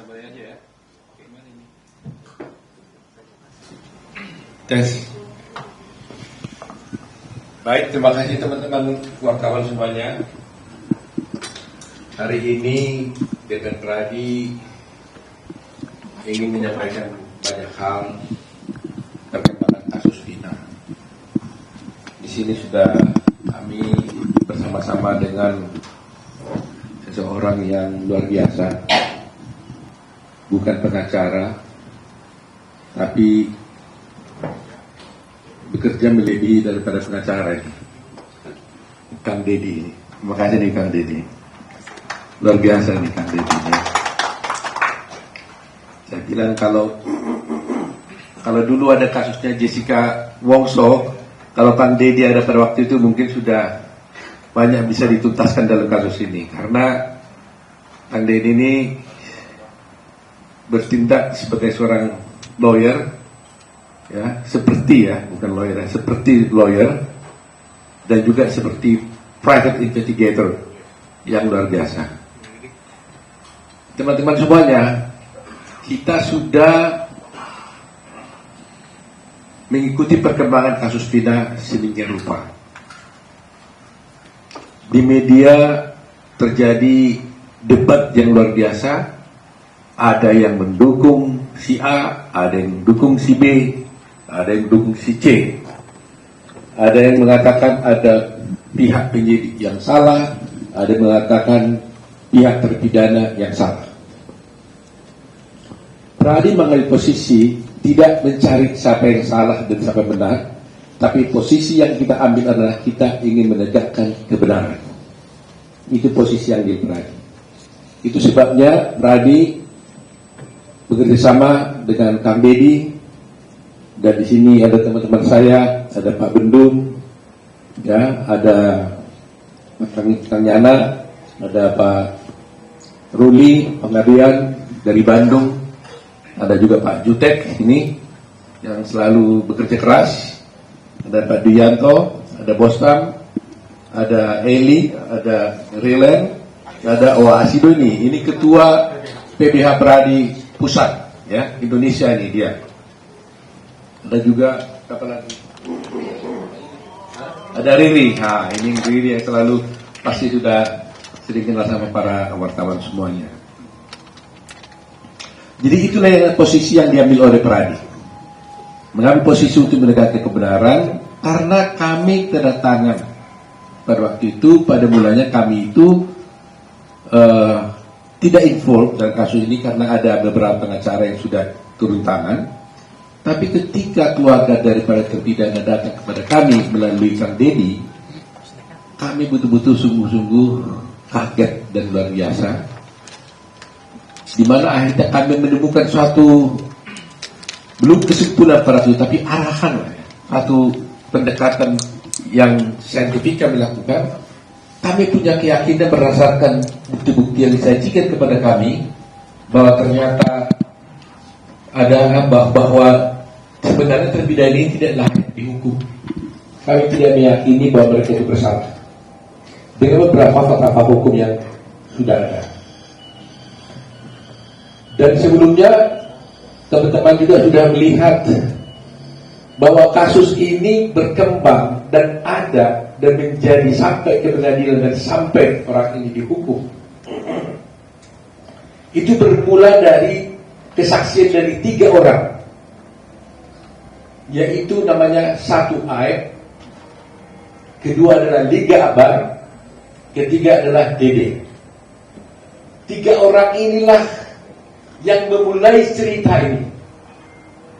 Sabar aja ya. Gimana ini? Tes. Baik, terima kasih teman-teman wartawan semuanya. Hari ini dengan Pradi ingin menyampaikan banyak hal perkembangan kasus Vina. Di sini sudah kami bersama-sama dengan seseorang yang luar biasa, bukan pengacara, tapi bekerja melebihi daripada pengacara ini, Kang Deddy ini. Terima kasih nih Kang Deddy, luar biasa nih Kang Deddy ini. Saya bilang kalau dulu ada kasusnya Jessica Wongso, kalau Kang Deddy ada pada waktu itu mungkin sudah banyak bisa dituntaskan dalam kasus ini, karena Kang Deddy ini bertindak sebagai seorang lawyer, ya, seperti ya, bukan lawyer, seperti lawyer, dan juga seperti private investigator yang luar biasa. Teman-teman semuanya, kita sudah mengikuti perkembangan kasus Vina sedemikian rupa. Di media terjadi debat yang luar biasa. Ada yang mendukung si A, ada yang mendukung si B, ada yang mendukung si C. Ada yang mengatakan ada pihak penyidik yang salah, ada yang mengatakan pihak terpidana yang salah. Pradi mengambil posisi tidak mencari siapa yang salah dan siapa yang benar, tapi posisi yang kita ambil adalah kita ingin menegakkan kebenaran. Itu posisi yang Pradi. Itu sebabnya Pradi bekerjasama dengan Kang Deddy, dan di sini ada teman-teman saya, ada Pak Bendung, ya, ada Kang Yana, ada Pak Ruli Pengabdian dari Bandung, ada juga Pak Jutek ini yang selalu bekerja keras, ada Pak Duyanto, ada Bostam, ada Eli, ada Rilen, ada Owa Asidoni, ini ketua PBH Pradi Pusat, ya, Indonesia ini dia. Ada juga apa lagi? Ada Riri. Nah, ini Riri yang selalu pasti sudah sering kenal sama para wartawan semuanya. Jadi itulah yang posisi yang diambil oleh Pradi. Mengambil posisi untuk menegakkan kebenaran, karena kami kedatangan pada waktu itu, pada mulanya kami itu tidak involved dalam kasus ini karena ada beberapa pengacara yang sudah turun tangan. Tapi ketika keluarga daripada terpidana datang kepada kami melalui Kang Deddy, kami betul-betul sungguh-sungguh kaget dan luar biasa. Di mana akhirnya kami menemukan suatu, belum kesimpulan pada itu, tapi arahan, satu pendekatan yang saintifik kami lakukan. Kami punya keyakinan berdasarkan bukti-bukti yang disajikan kepada kami bahwa ternyata ada bahwa sebenarnya terpidana ini tidak layak dihukum. Kami tidak meyakini bahwa mereka itu bersalah dengan beberapa fakta hukum yang sudah ada. Dan sebelumnya teman-teman juga sudah melihat bahwa kasus ini berkembang dan ada dan menjadi sampai ke pengadilan dan sampai orang ini dihukum. Itu bermula dari kesaksian dari 3 orang, yaitu namanya satu Aib, kedua adalah Liga Abar, ketiga adalah Dede. 3 orang inilah yang memulai cerita ini.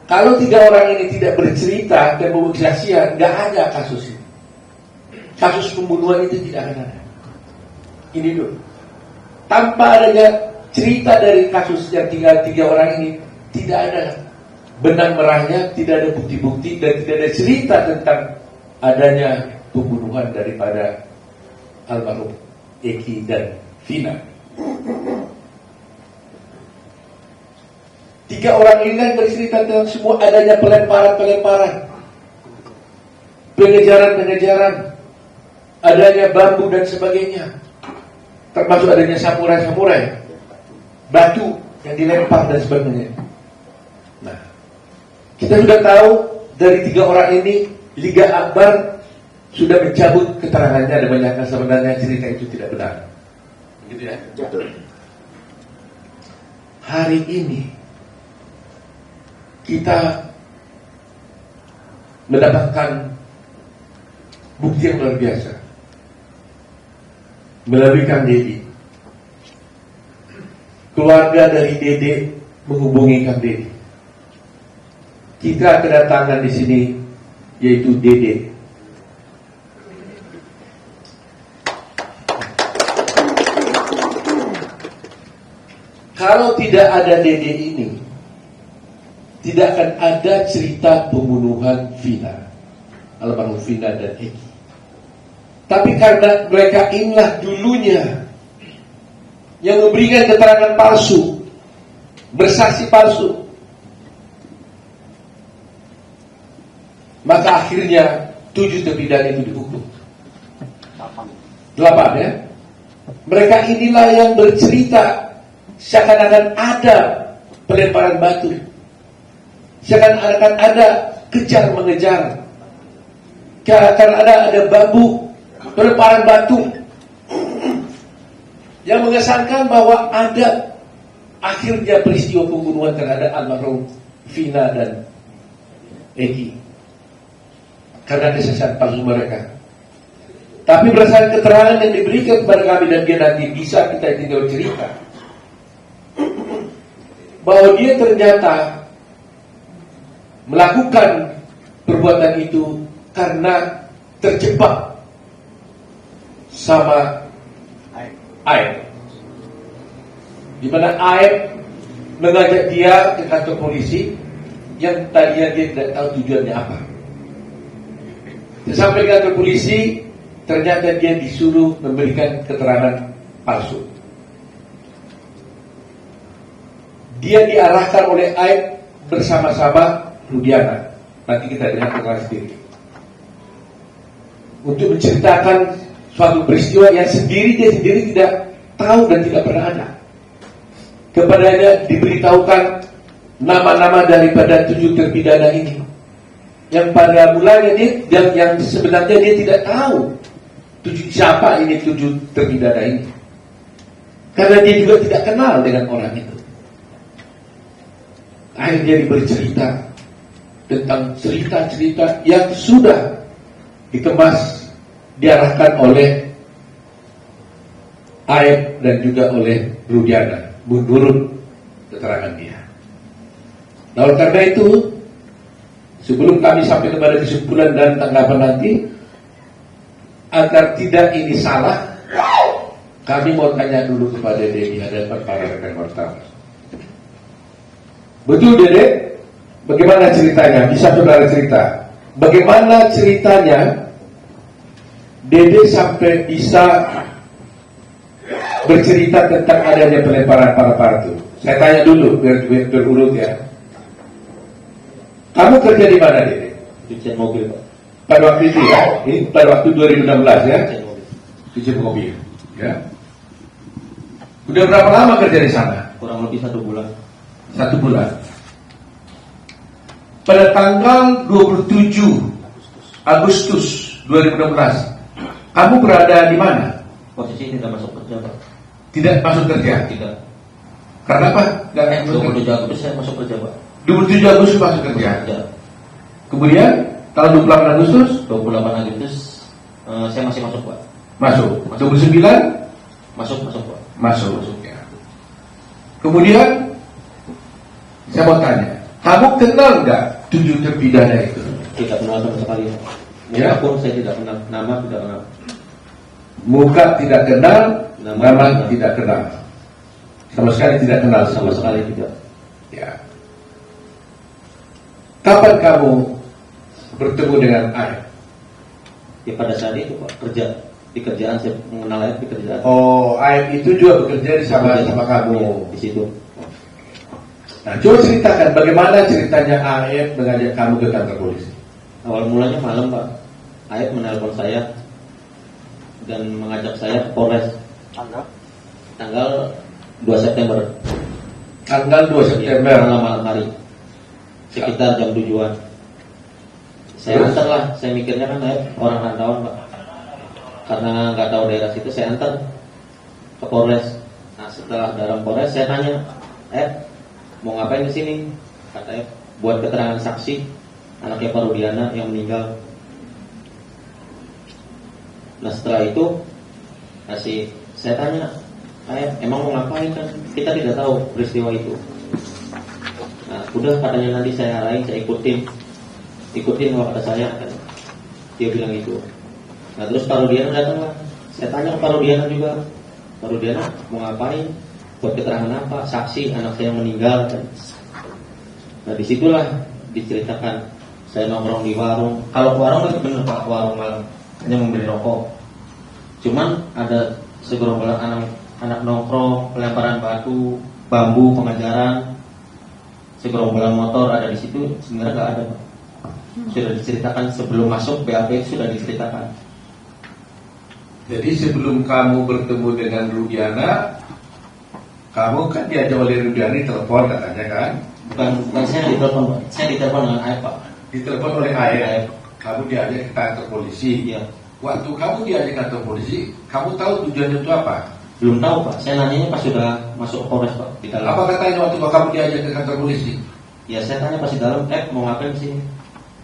Kalau 3 orang ini tidak bercerita dan membuat kesaksian, nggak ada kasus ini. Kasus pembunuhan itu tidak akan ada. Ini dulu. Tanpa adanya cerita dari kasus yang tinggal 3 orang ini, tidak ada benang merahnya, tidak ada bukti-bukti, dan tidak ada cerita tentang adanya pembunuhan daripada almarhum Eki dan Vina. 3 orang ini kan bercerita tentang semua adanya pelemparan, pengejaran, adanya bambu dan sebagainya, termasuk adanya samurai, batu yang dilempar dan sebagainya. Nah, kita sudah tahu dari 3 orang ini Liga Akbar sudah mencabut keterangannya dan menyatakan sebenarnya cerita itu tidak benar. Gitu ya. Hari ini kita mendapatkan bukti yang luar biasa melalui Kang Dedi. Keluarga dari Dede menghubungi Kang Dedi. Kita kedatangan di sini yaitu Dede. Kalau tidak ada Dede ini, tidak akan ada cerita pembunuhan Vina, almarhum Vina dan Eki. Tapi karena mereka inilah dulunya yang memberikan keterangan palsu, bersaksi palsu, maka akhirnya 7 terpidana itu dihukum. 8 ya. Mereka inilah yang bercerita seakan-akan ada pelemparan batu, seakan-akan ada kejar mengejar, seakan ada bambu, pelemparan batu, yang mengesankan bahwa ada akhirnya peristiwa pembunuhan terhadap almarhum Vina dan Eki karena kesaksian palsu mereka. Tapi berdasarkan keterangan yang diberikan kepada kami dan dia nanti bisa kita tinggal cerita bahwa dia ternyata melakukan perbuatan itu karena terjebak sama Aib. Di mana Aib mengajak dia ke kantor polisi yang tadinya dia tidak tahu tujuannya apa. Sampai ke kantor polisi, ternyata dia disuruh memberikan keterangan palsu. Dia diarahkan oleh Aib bersama-sama Rudiana. Nanti kita dengar keterangan sendiri. Untuk menceritakan suatu peristiwa yang dia sendiri tidak tahu dan tidak pernah ada. Kepadanya diberitahukan nama-nama daripada 7 terpidana ini, yang pada mulanya dia yang sebenarnya dia tidak tahu siapa ini 7 terpidana ini, karena dia juga tidak kenal dengan orang itu. Akhirnya dia bercerita tentang cerita-cerita yang sudah dikemas, diarahkan oleh Aib dan juga oleh Rudiana menurut keterangan dia. Nah, oleh karena itu, sebelum kami sampai kepada kesimpulan dan tanggapan nanti, agar tidak ini salah, kami mau tanya dulu kepada Dede di hadapan para rekan wartawan. Betul Dede? Bagaimana ceritanya? Bisa saudara cerita? Bagaimana ceritanya Dede sampai bisa bercerita tentang adanya pelemparan para itu? Saya tanya dulu biar berurut ya. Kamu kerja di mana Dede? Cucian mobil Pak. Pada waktu itu ya? Ini pada waktu 2016 ya? Cucian mobil ya? Udah berapa lama kerja di sana? Kurang lebih 1 bulan. 1 bulan. Pada tanggal 27 Agustus 2016, kamu berada di mana? Posisi tidak masuk kerja Pak. Tidak masuk kerja? Tidak. Karena apa? 27 Agustus saya masuk kerja Pak. 27 Agustus masuk kerja. Ya. Kemudian tanggal 28 Agustus? 28 Agustus saya masih masuk Pak. Masuk. 29? Masuk Pak. Masuk. Ya. Kemudian saya mau tanya, kamu kenal nggak 7 terpidana itu? Tidak kenal sama sekali. Ya. Muka pun saya tidak kenal, nama tidak kenal. Muka tidak kenal, nama tidak tidak kenal. Sama sekali tidak kenal. Sama sekali tidak. Ya. Kapan kamu bertemu dengan Aib? Ya pada saat itu Pak, kerja di kerjaan saya mengenal Aib di kerjaan. Oh, Aib itu juga bekerja sama kamu di situ. Nah, coba ceritakan bagaimana ceritanya Aib mengajak kamu ke kantor polisi. Awal mulanya malam Pak, Aib menelpon saya dan mengajak saya ke Polres. Tanggal 2 September. Tanggal 2 September. Malam hari sekitar jam 7-an. Saya Terus? antar lah, saya mikirnya kan orang rantauan Pak. Karena nggak tahu daerah situ, saya antar ke Polres. Nah setelah dalam Polres saya tanya, mau ngapain di sini? Kata buat keterangan saksi anaknya Pak Rudiana yang meninggal. Nah setelah itu saya tanya, emang mau ngapain kan? Kita tidak tahu peristiwa itu. Nah udah katanya nanti saya arahin, saya ikutin kalau kata saya kan. Dia bilang gitu. Nah terus Pak Rudiana datang lah. Saya tanya ke Pak Rudiana juga, Pak Rudiana mau ngapain? Buat keterangan apa? Saksi anak saya yang meninggal kan. Nah disitulah diceritakan saya nongkrong di warung. Kalau ke warung itu bener Pak, warung malam hanya membeli rokok. Cuman ada segerombolan anak nongkrong, pelemparan batu, bambu, pengajaran, segerombolan motor ada di situ. Sebenarnya nggak ada Pak. Sudah diceritakan sebelum masuk BAP, sudah diceritakan. Jadi sebelum kamu bertemu dengan Rudiana, kamu kan diajak oleh Rudiana telepon katanya kan? Bukan saya ditelepon Pak. Saya ditelepon dengan Aep Pak. Ditelepon oleh Aep. Kamu diajak ke kantor polisi. Iya. Waktu kamu diajak ke kantor polisi, kamu tahu tujuannya itu apa? Belum tahu Pak. Saya nanyanya pas sudah masuk ke Polres Pak. Di dalam. Apa katanya waktu kamu diajak ke kantor polisi? Ya saya tanya pas di dalam, mau ngapain sih?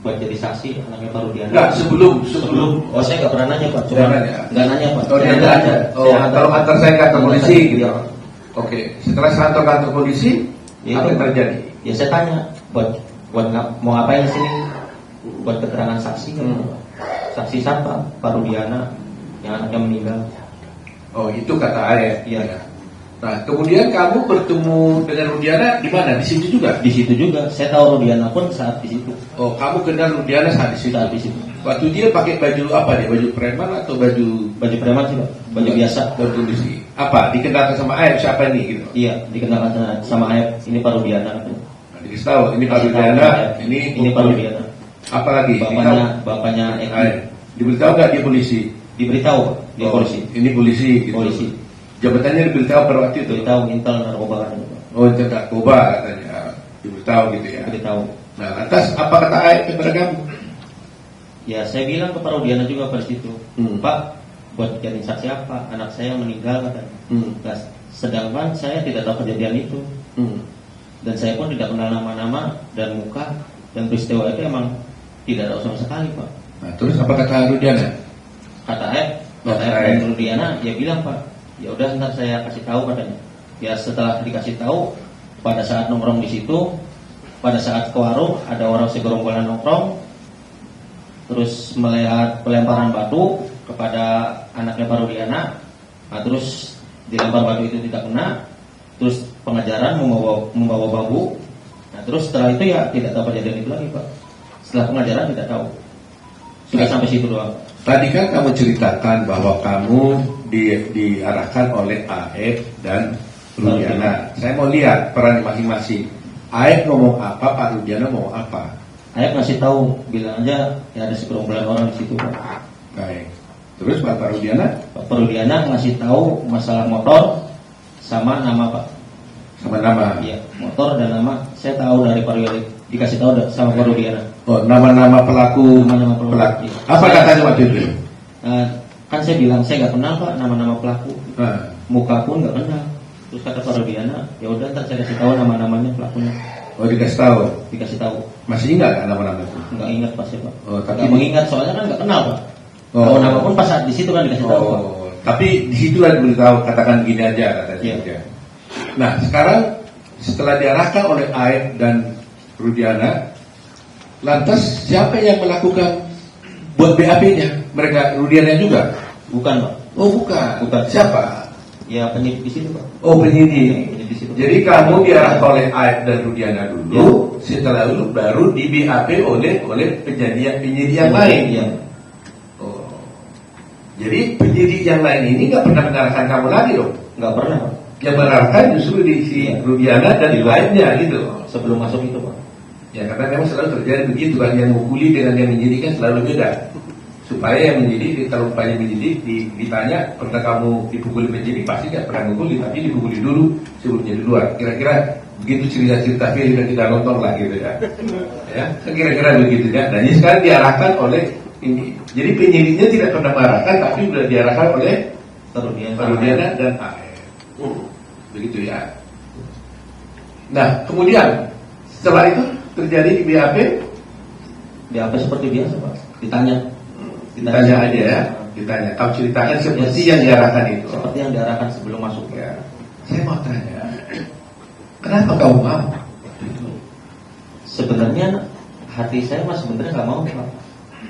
Buat jadi saksi anaknya Pak Rudiana. Enggak, sebelum. Oh saya nggak pernah nanya Pak. Cuma Jangan ya. nggak nanya Pak. Oh, dia Saya nggak nanya. ada. Oh, kalau antar saya ke kantor polisi gitu. Iya. Oke, setelah kantor polisi, Ya, apa yang terjadi? Ya saya tanya, buat mau ngapain di sini? Buat keterangan saksi kan? Saksi siapa? Pak Rudiana yang anaknya meninggal. Oh, itu kata Aep. Iya. Nah, kemudian kamu bertemu dengan Rudiana di mana? Di situ juga? Di situ juga. Saya tahu Rudiana pun saat di situ. Oh, kamu kenal Rudiana saat di situ? Saat di situ. Waktu dia pakai baju apa dia? Baju preman atau baju Baju preman sih Pak. Baju biasa. Baju polisi. Apa? Dikenalkan sama Aep siapa ini gitu? Iya, dikenalkan sama Aep. Ini Pak Rudiana. Nah, dikasih tahu ini Pak Kasih tahu Rudiana, Aep. Ini Pak Rudiana. Apa lagi? Bapaknya Eki. Aep. Diberitahu nggak dia polisi? Diberitahu Pak. Dia polisi. Ini polisi gitu. Polisi. Jabatannya diberitahu pada waktu itu? Diberitahu intel narkoba kan. Oh, itu narkoba katanya. Diberitahu gitu ya. Diberitahu. Nah, lantas apa kata Aep kepada kamu? Ya saya bilang ke Pak Rudiana juga pada situ, Pak, buat jadi saksi apa? Anak saya meninggal katanya. Nah, sedangkan saya tidak tahu kejadian itu, dan saya pun tidak kenal nama-nama dan muka, dan peristiwa itu emang tidak tahu sama sekali Pak. Nah, terus apa kata Rudiana? Kata Aep dan Rudiana, dia bilang Pak, ya udah ntar saya kasih tahu katanya. Ya setelah dikasih tahu, pada saat nongkrong di situ, pada saat ke warung ada orang segerombolan nongkrong. Terus melihat pelemparan batu kepada anaknya Pak Rudiana. Nah, terus dilempar batu itu tidak kena. Terus pengajaran membawa bambu. Nah, terus setelah itu ya tidak tahu kejadian itu lagi Pak. Setelah pengajaran tidak tahu. Sudah sampai situ doang. Tadi kan kamu ceritakan bahwa kamu diarahkan oleh Aep dan Rudiana. Saya mau lihat peran masing-masing. Aep ngomong apa, Pak Rudiana ngomong apa? Aep ngasih tahu, bilang aja ya ada segerombolan orang di situ Pak. Baik. Terus Pak Rudiana? Pak Rudiana ngasih tahu masalah motor sama nama Pak. Sama nama? Iya, motor dan nama saya tahu dari Pak Rudiana. Dikasih tahu sama Pak Rudiana. Oh, nama-nama pelaku. Nama-nama pelaku. Iya. Apa katanya waktu itu? Kan saya bilang saya nggak kenal Pak nama-nama pelaku. Muka pun nggak kenal. Terus kata Pak Rudiana, ya udah ntar saya kasih tahu nama-namanya pelakunya. Oh, dikasih tahu. Dikasih tahu. Masih ingat kan nama-nama itu? Nggak ingat pasti Pak. Oh, tapi nggak mengingat soalnya kan nggak kenal Pak. Oh. Tahu nama pun pas saat di situ kan dikasih tahu Pak. Oh, tapi di situ lah diberitahu, katakan gini aja katanya. Iya. Nah, sekarang setelah diarahkan oleh Aep dan Rudiana, lantas siapa yang melakukan buat BAP-nya? Mereka Rudiana juga? Bukan Pak. Oh, bukan. Bukan. Siapa? Ya penyidik di situ Pak. Oh, penyidik. Penyidik di situ. Jadi kamu diarahkan oleh Aep dan Rudiana dulu, setelah itu baru di BAP oleh penyidik yang lain. Iya. Oh. Jadi penyidik yang lain ini nggak pernah mengarahkan kamu lagi dong? Nggak pernah Pak. Yang mengarahkan justru di si Rudiana dan di lainnya gitu. Sebelum masuk itu Pak. Ya karena memang selalu terjadi begitu kan, yang mengukuli dengan yang menyidik kan selalu beda. Supaya yang menyidik, kalau upaya menyidik ditanya pernah kamu dipukuli penyidik, pasti nggak pernah mengukuli, tapi dipukuli dulu sebelum jadi luar. Kira-kira begitu cerita-cerita film yang kita nonton lah gitu ya. Ya, kira-kira begitu ya. Dan ini sekarang diarahkan oleh ini. Jadi penyidiknya tidak pernah mengarahkan, tapi sudah diarahkan oleh Rudiana dan AR. Begitu ya. Nah, kemudian setelah itu terjadi di BAP. BAP seperti biasa Pak. Ditanya Aja ya. Ditanya. Kau ceritakan seperti yang diarahkan itu. Seperti yang diarahkan sebelum masuk Ya. Saya mau tanya, kenapa kau mau? Sebenarnya hati saya mas sebenarnya nggak mau Pak.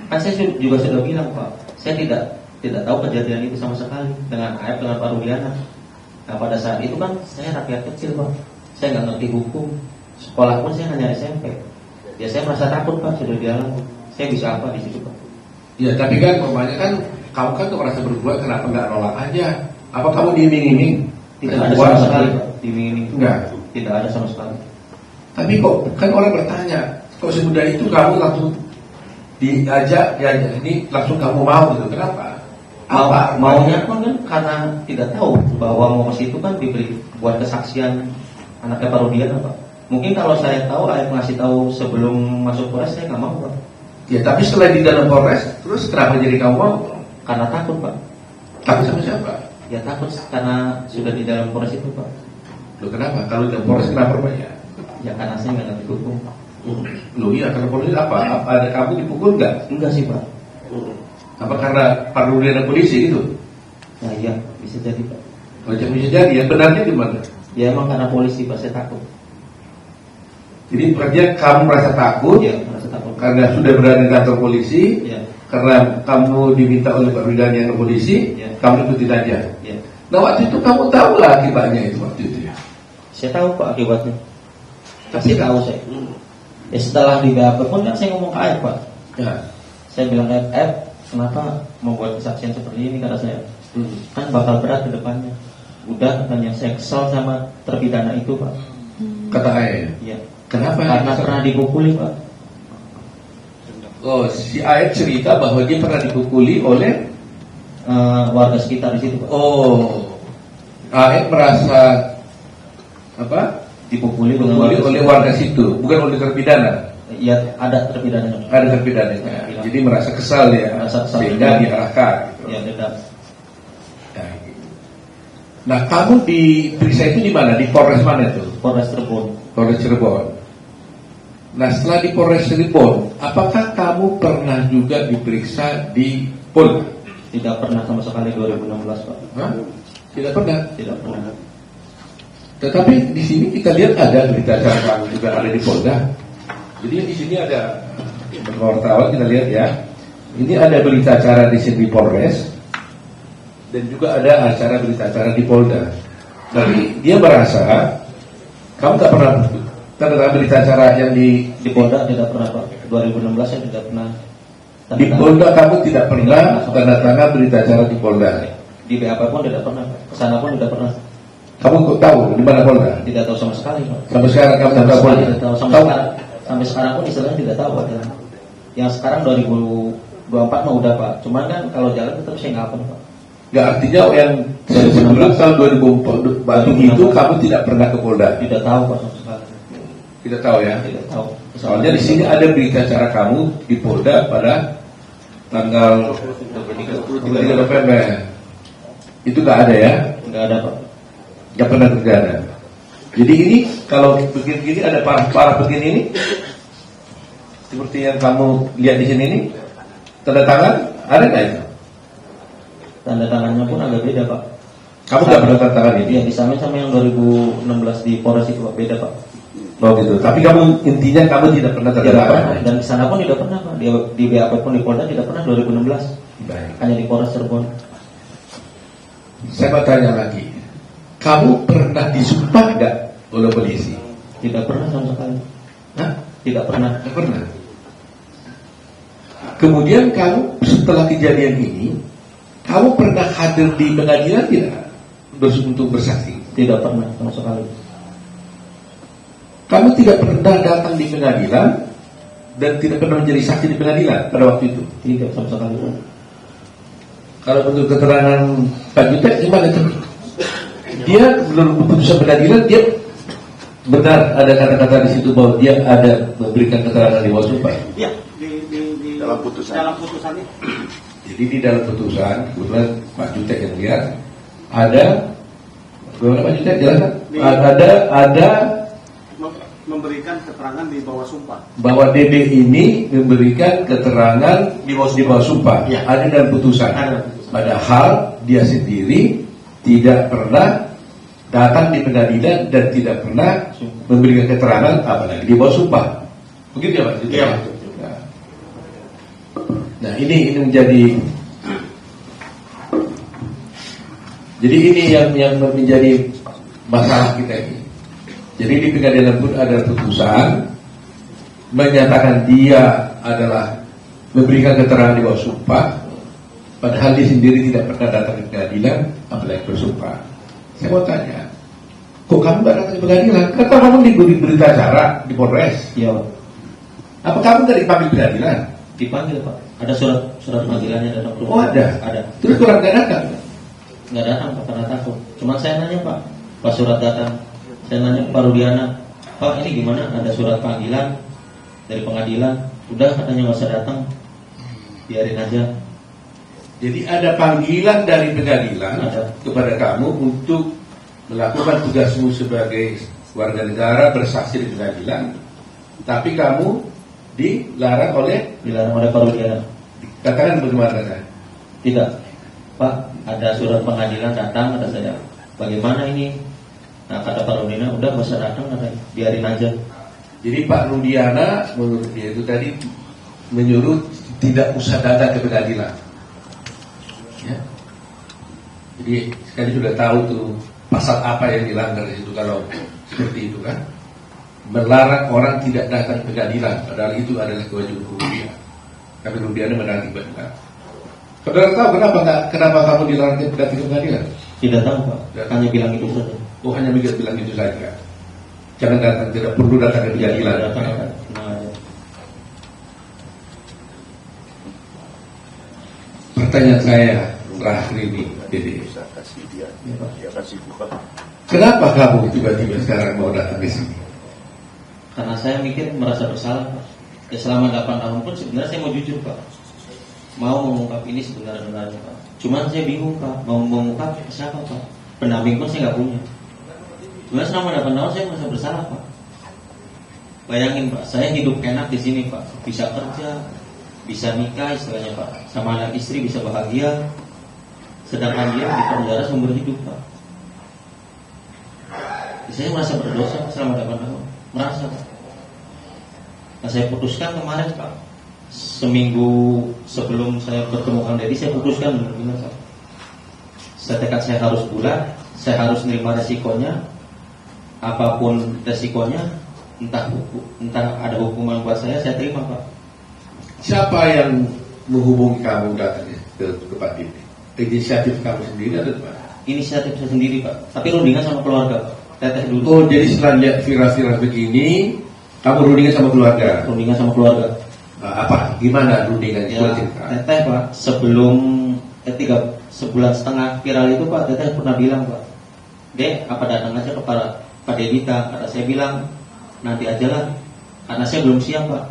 Kan saya juga sudah bilang Pak, saya tidak tahu kejadian itu sama sekali dengan AF dengan Pak Rudiana. Nah pada saat itu kan saya rakyat kecil Pak, saya nggak ngerti hukum, sekolah pun saya hanya SMP. Ya saya merasa takut Pak, sudah dialami. Saya bisa apa di situ Pak? Ya tapi kan namanya kan kamu kan tuh merasa berbuat, kenapa nggak nolak aja? Apa kamu diiming-iming? Tidak ada sama sekali Pak, diiming-iming. Enggak. Tidak ada sama sekali. Tapi kok kan orang bertanya, kok semudah itu kamu langsung diajak ini langsung kamu mau gitu? Kenapa? Maunya pun kan karena tidak tahu bahwa mau ke situ kan diberi buat kesaksian anaknya Pak Rudiana Pak. Mungkin kalau saya tahu, ayah ngasih tahu sebelum masuk Polres, saya nggak mau Pak. Ya tapi setelah di dalam Polres, terus kenapa jadi kamu mau? Karena takut Pak. Takut sama siapa? Ya takut karena sudah di dalam Polres itu Pak. Loh kenapa? Kalau di dalam Polres kenapa banyak? Ya karena saya nggak ngerti hukum. Loh iya, karena Polres apa? Ada kamu dipukul nggak? Enggak sih Pak. Apa karena Pak Rudiana polisi itu? Nah iya bisa jadi Pak. Macam bisa jadi, ya benarnya gimana? Ya emang karena polisi Pak, saya takut. Jadi berarti kamu merasa takut? Ya merasa takut. Karena sudah berada di kantor polisi, Ya. karena kamu diminta oleh Pak Rudiana yang ke polisi, Ya. kamu ikutin aja. Ya. Nah waktu itu kamu tahu lah akibatnya itu waktu itu ya? Saya tahu Pak akibatnya. Pasti tahu saya. Ya setelah di BAP pun kan saya ngomong ke Ayah Pak. Ya. Saya bilang ke Ayah, kenapa membuat kesaksian seperti ini kata saya. Kan bakal berat ke depannya. Udah katanya saya kesal sama terpidana itu Pak. Kata ayah. Iya. Kenapa? Karena pernah dipukuli Pak. Oh, si ayah cerita bahwa dia pernah dipukuli oleh Warga sekitar di situ Pak. oh, ayah merasa apa? Dipukuli dengan Dipukuli oleh warga situ, bukan oleh terpidana. Iya ada terpidana. Ada terpidana. Jadi merasa kesal ya, Merasa kesal. sehingga diarahkan. Gitu. Ya beda. Nah, kamu diperiksa itu di mana? Di Polres mana itu? Polres Cirebon. Polres Cirebon. Nah, setelah di Polres Cirebon, apakah kamu pernah juga diperiksa di Polda? Tidak pernah sama sekali 2016 Pak. Hah? Tidak pernah. Tidak pernah. Tetapi di sini kita lihat ada berita acara kamu juga ada di Polda. Jadi di sini ada wartawan, kita lihat ya. Ini ada berita acara di sini di Polres. Dan juga ada acara berita acara di Polda. Tapi dia merasa kamu tak pernah tanda berita acara yang di Polda tidak pernah Pak. 2016 saya tidak pernah. di Polda kamu tidak pernah tanda tangan berita acara di Polda. Di BAP pun tidak pernah Pak. Kesana pun tidak pernah. Kamu kok tahu di mana Polda? Tidak tahu sama sekali Pak. Sampai sekarang kamu tidak tahu Polda. Tidak tahu sampai sekarang pun istilahnya tidak tahu Pak. Yang sekarang 2024 mah udah Pak. Cuman kan kalau jalan tetap saya nggak apa Pak. Nggak, artinya yang 2016 tahun 2004 itu kamu tidak pernah ke Polda. Tidak tahu Pak sama sekali. Tidak tahu ya. Tidak tahu. Soalnya di sini ada berita acara kamu di Polda pada tanggal 23 November. Itu nggak ada ya? Nggak ada Pak. Nggak pernah terjadi. Jadi ini kalau begini ada parah begini ini, seperti yang kamu lihat di sini ini, tanda tangan ada nggak itu? Tanda tangannya pun agak beda Pak. Kamu nggak pernah tanda tangan ini? Iya disamain sama yang 2016 di Polres itu Pak. Beda Pak. Oh gitu. Tapi kamu intinya kamu tidak pernah tanda Tidak tangan. pernah. Dan di sana pun tidak pernah Pak. Di BAP pun di Polda tidak pernah 2016. Baik. Hanya di Polres Cirebon. Saya mau tanya lagi. Kamu pernah disumpah nggak oleh polisi? Tidak pernah sama sekali. Hah? Tidak pernah. Nggak pernah. Kemudian kamu setelah kejadian ini, kamu pernah hadir di pengadilan tidak untuk bersaksi? Tidak pernah sama sekali. Kamu tidak pernah datang di pengadilan dan tidak pernah menjadi saksi di pengadilan pada waktu itu? Tidak sama sekali Pak. Kalau menurut keterangan Pak Jutek gimana tuh? Dia belum keputusan pengadilan, dia Benar ada kata-kata di situ bahwa dia ada memberikan keterangan di bawah sumpah. Iya, di dalam putusan. Dalam putusannya. Jadi di dalam putusan, kebetulan Pak Jutek yang lihat ada, bagaimana Pak Jutek jelaskan? Ada Memberikan keterangan di bawah sumpah. bahwa DD ini memberikan keterangan di bawah sumpah. Ya. Ada dalam putusan. Ada. Padahal dia sendiri tidak pernah datang di pengadilan dan tidak pernah memberikan keterangan apalagi di bawah sumpah. Begitu ya Pak? Iya. Nah ini menjadi, jadi ini yang menjadi masalah kita ini. Jadi di pengadilan pun ada putusan menyatakan dia adalah memberikan keterangan di bawah sumpah, padahal dia sendiri tidak pernah datang ke pengadilan, apalagi bersumpah. Saya mau tanya, kok kamu nggak datang ke pengadilan? Kenapa kamu diberi berita acara di Polres? Iya. Apa kamu nggak dipanggil pengadilan? Dipanggil Pak. Ada surat panggilannya datang ke Oh ada. Ada. Terus keluarga datang? Nggak datang Pak karena takut. Cuma saya nanya Pak, pas surat datang, saya nanya ke Pak Rudiana, Pak ini gimana? Ada surat panggilan dari pengadilan. Udah katanya nggak usah datang, biarin aja. Jadi ada panggilan dari pengadilan Ada. kepada kamu untuk melakukan tugasmu sebagai warga negara bersaksi di pengadilan, tapi kamu dilarang oleh, Dilarang oleh Pak Rudiana. katakan bagaimana saya? Tidak, Pak, ada surat pengadilan datang, kata saya. Bagaimana ini? Nah, kata Pak Rudiana, udah nggak usah datang, katanya, biarin aja. Jadi Pak Rudiana menurut dia itu tadi menyuruh tidak usah datang ke pengadilan. Ya. Jadi sekali sudah tahu tuh pasal apa yang dilanggar di situ kalau seperti itu kan. Melarang orang tidak datang ke pengadilan, padahal itu adalah kewajiban hukum dia. Tapi Rudiana menanti benar. Saudara tahu kenapa kamu dilarang datang ke pengadilan? Tidak tahu Pak, hanya bilang itu saja. Oh hanya bilang itu saja. Jangan datang, tidak perlu datang ke pengadilan. Datang, tenang aja. Pertanyaan saya terakhir ini, Dede. Bisa kasih dia kasih buka. Kenapa kamu tiba-tiba sekarang mau datang ke sini? Karena saya mikir merasa bersalah Pak. Ya selama 8 tahun pun sebenarnya saya mau jujur Pak. Mau mengungkap ini sebenarnya Pak. Cuman saya bingung Pak, mau mengungkap ke siapa Pak? Pendamping pun saya nggak punya. Sebenarnya selama 8 tahun saya merasa bersalah Pak. Bayangin Pak, saya hidup enak di sini Pak, bisa kerja, bisa nikah istilahnya Pak, sama anak istri bisa bahagia. Sedangkan dia di penjara seumur hidup Pak. Saya merasa berdosa selama 8 tahun, merasa Pak. Nah saya putuskan kemarin Pak, seminggu sebelum saya bertemu Kang Deddy, saya putuskan benar-benar Pak. Saya tekad saya harus bulat, saya harus menerima resikonya, apapun resikonya, entah ada hukuman buat saya terima Pak. Siapa yang menghubungi kamu datang ke Pak Deddy? Inisiatif kamu sendiri atau apa? Inisiatif saya sendiri Pak, tapi rundingan sama keluarga Pak. Teteh dulu. Oh jadi setelah lihat viral-viral begini, kamu rundingan sama keluarga? Rundingan sama keluarga. Apa? Gimana rundingan? Ya, Boleh cerita? Teteh Pak, sebelum 3 bulan setengah viral itu Pak, Teteh pernah bilang Pak, Dek, apa datang aja kepada Pak Dedita? Kata saya bilang, nanti aja lah, karena saya belum siap Pak,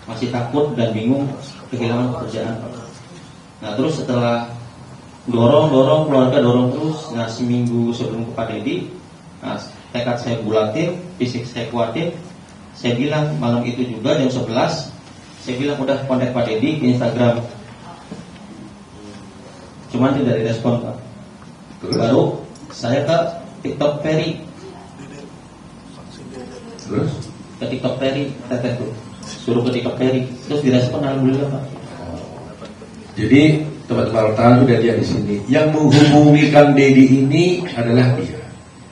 masih takut dan bingung kehilangan pekerjaan Pak. Nah terus setelah dorong keluarga dorong terus, nah seminggu sebelum ke Pak Deddy, nah, tekad saya bulatin, fisik saya kuatin. Saya bilang malam itu juga jam 11, saya bilang udah kontak Pak Deddy di Instagram, cuman tidak direspon Pak. Baru saya ke TikTok Ferry, Terus? ke TikTok Ferry, Teteh tuh suruh ke TikTok Ferry, terus direspon alhamdulillah Pak. Jadi teman-teman wartawan sudah lihat di sini. Yang menghubungi Kang Deddy ini adalah dia.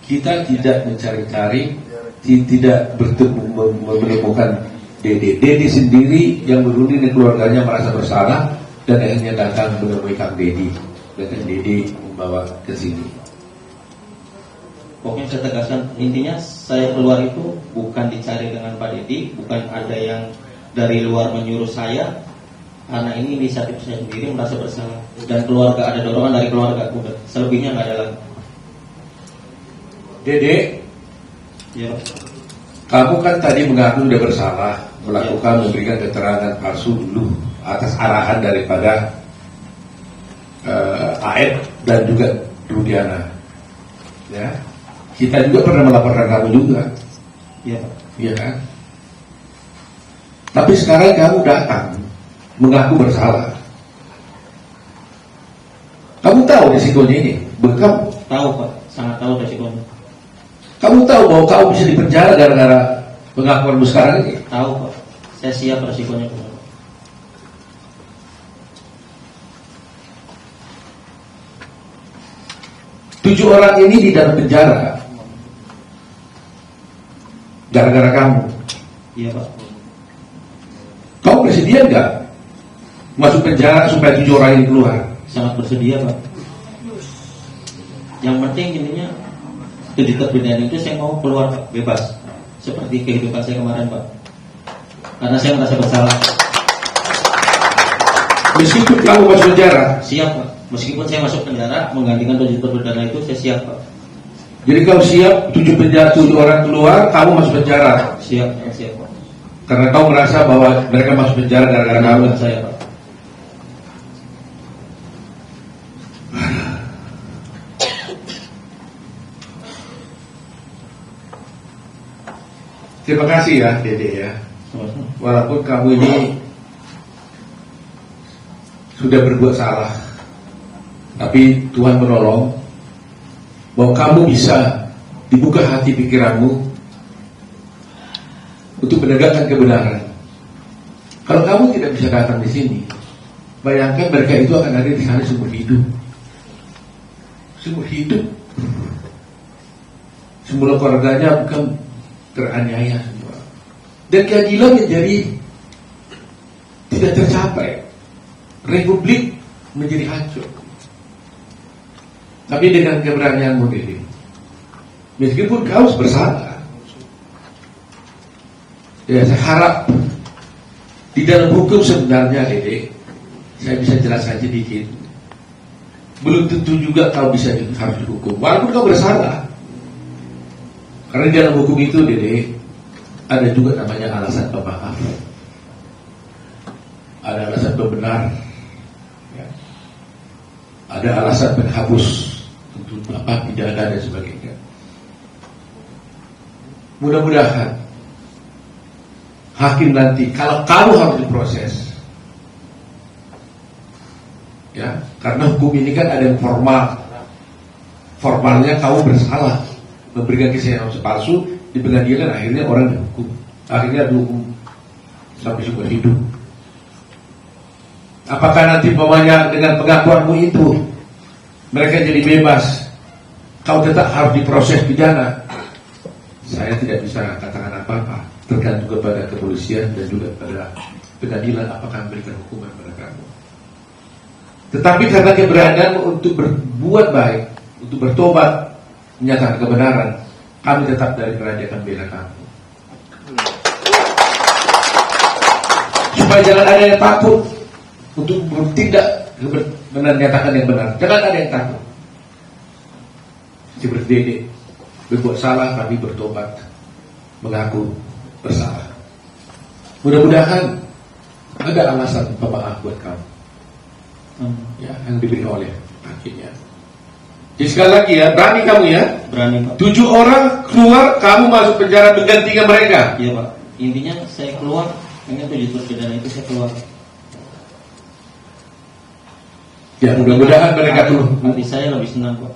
Kita tidak mencari-cari, tidak menemukan Deddy. Deddy sendiri yang berunding dengan keluarganya merasa bersalah dan akhirnya datang menemui Kang Deddy. Dan Kang Deddy membawa ke sini. Pokoknya saya tegaskan, intinya saya keluar itu bukan dicari dengan Pak Deddy, bukan ada yang dari luar menyuruh saya. Karena ini inisiatif saya sendiri, merasa bersalah. Dan keluarga, ada dorongan dari keluarga, udah. Selebihnya nggak ada lagi. Dede, Iya Pak. Kamu kan tadi mengaku sudah bersalah melakukan memberikan keterangan palsu dulu atas arahan daripada AF dan juga Rudiana. Ya, kita juga pernah melaporkan kamu juga. Iya Pak. Iya kan? Tapi sekarang kamu datang mengaku bersalah. Kamu tahu risikonya ini? Kamu Tahu Pak, sangat tahu resikonya. kamu tahu bahwa kamu bisa dipenjara gara-gara pengakuanmu sekarang ini? Tahu Pak, saya siap resikonya Pak. 7 orang ini di dalam penjara gara-gara kamu. Iya Pak. Kamu bersedia nggak masuk penjara supaya 7 orang ini keluar? Sangat bersedia Pak. Yang penting intinya di terpidana itu saya mau keluar Pak, bebas. Seperti kehidupan saya kemarin Pak. Karena saya merasa bersalah. Meskipun kamu masuk penjara, Siap Pak. Meskipun saya masuk penjara menggantikan 7 terpidana itu saya siap Pak. jadi kau siap 7 orang keluar, kamu masuk penjara Siap, siap Pak. karena kau merasa bahwa mereka masuk penjara gara-gara kamu. Karena saya Pak. Terima kasih ya Dede ya. Sama-sama. Walaupun kamu ini sudah berbuat salah, tapi Tuhan menolong bahwa kamu bisa dibuka hati pikiranmu untuk menegakkan kebenaran. Kalau kamu tidak bisa datang di sini, bayangkan mereka itu akan ada di sana seumur hidup. Seumur hidup. Semula keluarganya bukan teraniaya semua. Dan keadilan menjadi tidak tercapai. Republik menjadi hancur. Tapi dengan keberanianmu Dede, meskipun kau bersalah, ya saya harap di dalam hukum sebenarnya Dede, saya bisa jelaskan sedikit. Belum tentu juga kau bisa harus dihukum, walaupun kau bersalah. Karena di dalam hukum itu Dede, ada juga namanya alasan pemaaf, ada alasan pembenar, ya. Ada alasan penghapus untuk pidana dan sebagainya. Mudah-mudahan hakim nanti, kalau kamu harus diproses, ya, karena hukum ini kan ada yang formal. Formalnya kamu bersalah memberikan kesaksian palsu di pengadilan, akhirnya orang dihukum, akhirnya dihukum sampai seumur hidup. Apakah nanti pemanya dengan pengakuanmu itu mereka jadi bebas, kau tetap harus diproses pidana? Saya tidak bisa katakan apa-apa, tergantung kepada kepolisian dan juga pada pengadilan apakah memberikan hukuman pada kamu. Tetapi karena keberanian untuk berbuat baik, untuk bertobat, menyatakan kebenaran, kami tetap dari kerajaan akan bela kamu. Supaya jangan ada yang takut untuk bertindak menyatakan yang benar. Jangan ada yang takut. Seperti Dede, berbuat salah tapi bertobat, mengaku bersalah. Mudah-mudahan ada alasan pemaaf buat kamu, ya, yang diberi oleh hakimnya. Jadi sekali lagi ya, berani kamu ya. Berani Pak. 7 orang keluar, kamu masuk penjara menggantikan mereka. Iya Pak. Intinya saya keluar, dengan 7 terpidana itu saya keluar. Ya, mudah-mudahan mereka keluar. Hati saya lebih senang Pak.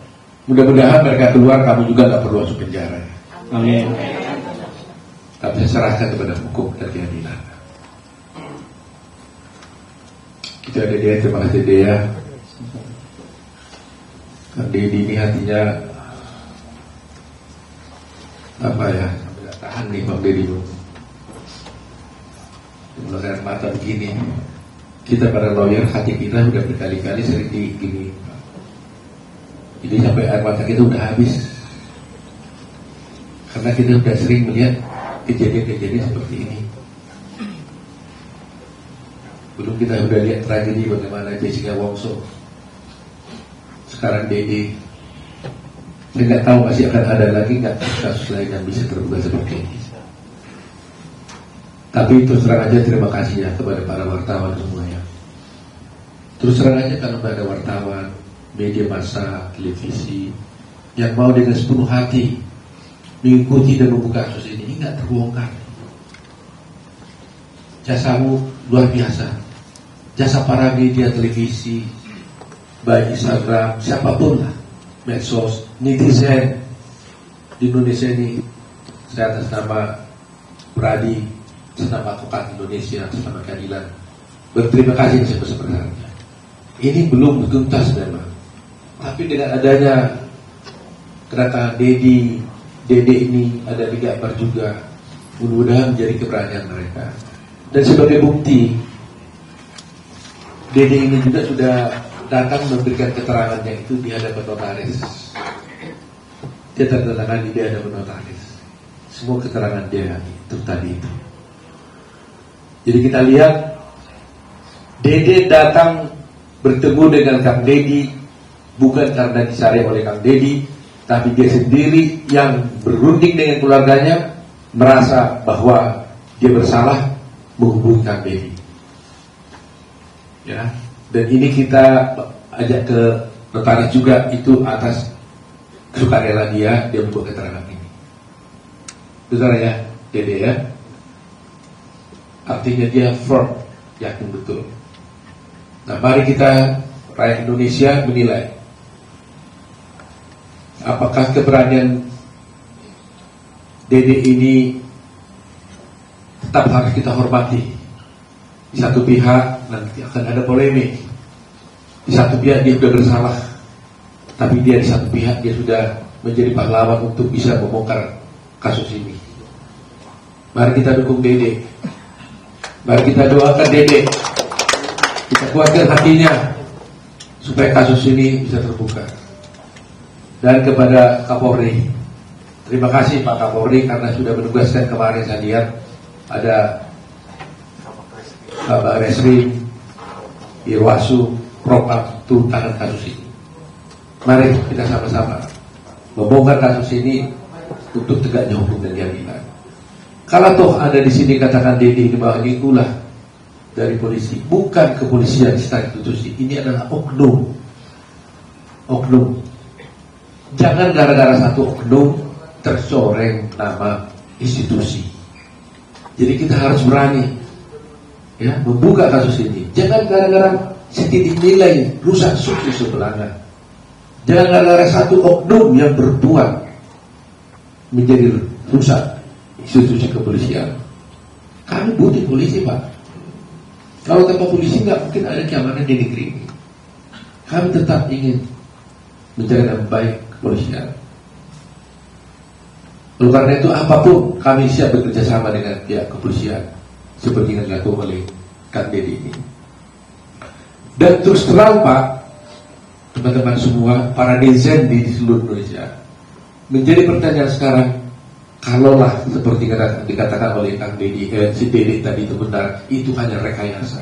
Mudah-mudahan mereka keluar, kamu juga nggak perlu masuk penjara. Amin. Tapi saya serahkan kepada hukum dan keadilan. Kita ada dia, terima kasih dia. Dedi ini hatinya apa ya, tidak tahan nih Bang Dedi. Melihat mata begini, kita para lawyer hati kita sudah berkali-kali sering gini. Jadi sampai air mata kita udah habis, karena kita sudah sering melihat kejadian-kejadian seperti ini. Belum kita sudah lihat tragedi bagaimana Jessica Wongso, sekarang Dede. Saya nggak tahu masih akan ada lagi nggak kasus lain yang bisa terbuka seperti ini. Tapi terus terang aja terima kasih ya kepada para wartawan semuanya. Terus terang aja kalau ada wartawan, media massa, televisi yang mau dengan sepenuh hati mengikuti dan membuka kasus ini nggak terbongkar. Jasamu luar biasa. Jasa para media televisi, baik Instagram, siapapun lah, medsos, netizen di Indonesia ini, saya atas nama Pradi, atas nama Advokat Indonesia, atas nama keadilan, berterima kasih sebesar-besarnya. Ini belum tuntas memang, tapi dengan adanya kedatangan Dede ini ada digambar juga, mudah-mudahan menjadi keberanian mereka. Dan sebagai bukti, Dede ini juga sudah datang memberikan keterangannya itu di hadapan notaris. Dia tertangan di hadapan notaris. Semua keterangan dia itu tadi itu. Jadi kita lihat Dede datang bertemu dengan Kang Dedi bukan karena disari oleh Kang Dedi, tapi dia sendiri yang berunding dengan keluarganya, merasa bahwa dia bersalah menghubungi Kang Dedi. Ya, dan ini kita ajak ke notaris juga itu atas sukarela dia membuat keterangan ini. Betul ya, Dede ya. Artinya dia firm, yakin betul. Nah, mari kita rakyat Indonesia menilai apakah keberanian Dede ini tetap harus kita hormati. Di satu pihak nanti akan ada polemik. Di satu pihak dia sudah bersalah, tapi dia di satu pihak dia sudah menjadi pahlawan untuk bisa membongkar kasus ini. Mari kita dukung Dede. Mari kita doakan Dede. Kita kuatkan hatinya supaya kasus ini bisa terbuka. Dan kepada Kapolri, terima kasih Pak Kapolri karena sudah menugaskan kemarin saya lihat ada Bapak Resrim, Irwasu, Propam tuntakan kasus ini. Mari kita sama-sama membongkar kasus ini untuk tegaknya hukum dan keadilan. Kalau toh ada di sini katakan Dedi ini bahwa ini ulah dari polisi, bukan kepolisian secara institusi, ini adalah oknum. Oknum. Jangan gara-gara satu oknum tercoreng nama institusi. Jadi kita harus berani ya membuka kasus ini. Jangan gara-gara setitik nilai rusak sukses sebelahnya. Jangan gara-gara satu oknum yang berbuat menjadi rusak institusi kepolisian. Kami butuh polisi Pak. Kalau tanpa polisi nggak mungkin ada keamanan di negeri ini. Kami tetap ingin menjaga dengan baik kepolisian. Oleh karena itu apapun kami siap bekerja sama dengan pihak kepolisian seperti yang dilakukan oleh Kang Dedi ini. Dan terus terang Pak, teman-teman semua, para netizen di seluruh Indonesia, menjadi pertanyaan sekarang, kalaulah seperti dikatakan oleh Kang Dedi, si Dedi tadi itu benar, itu hanya rekayasa.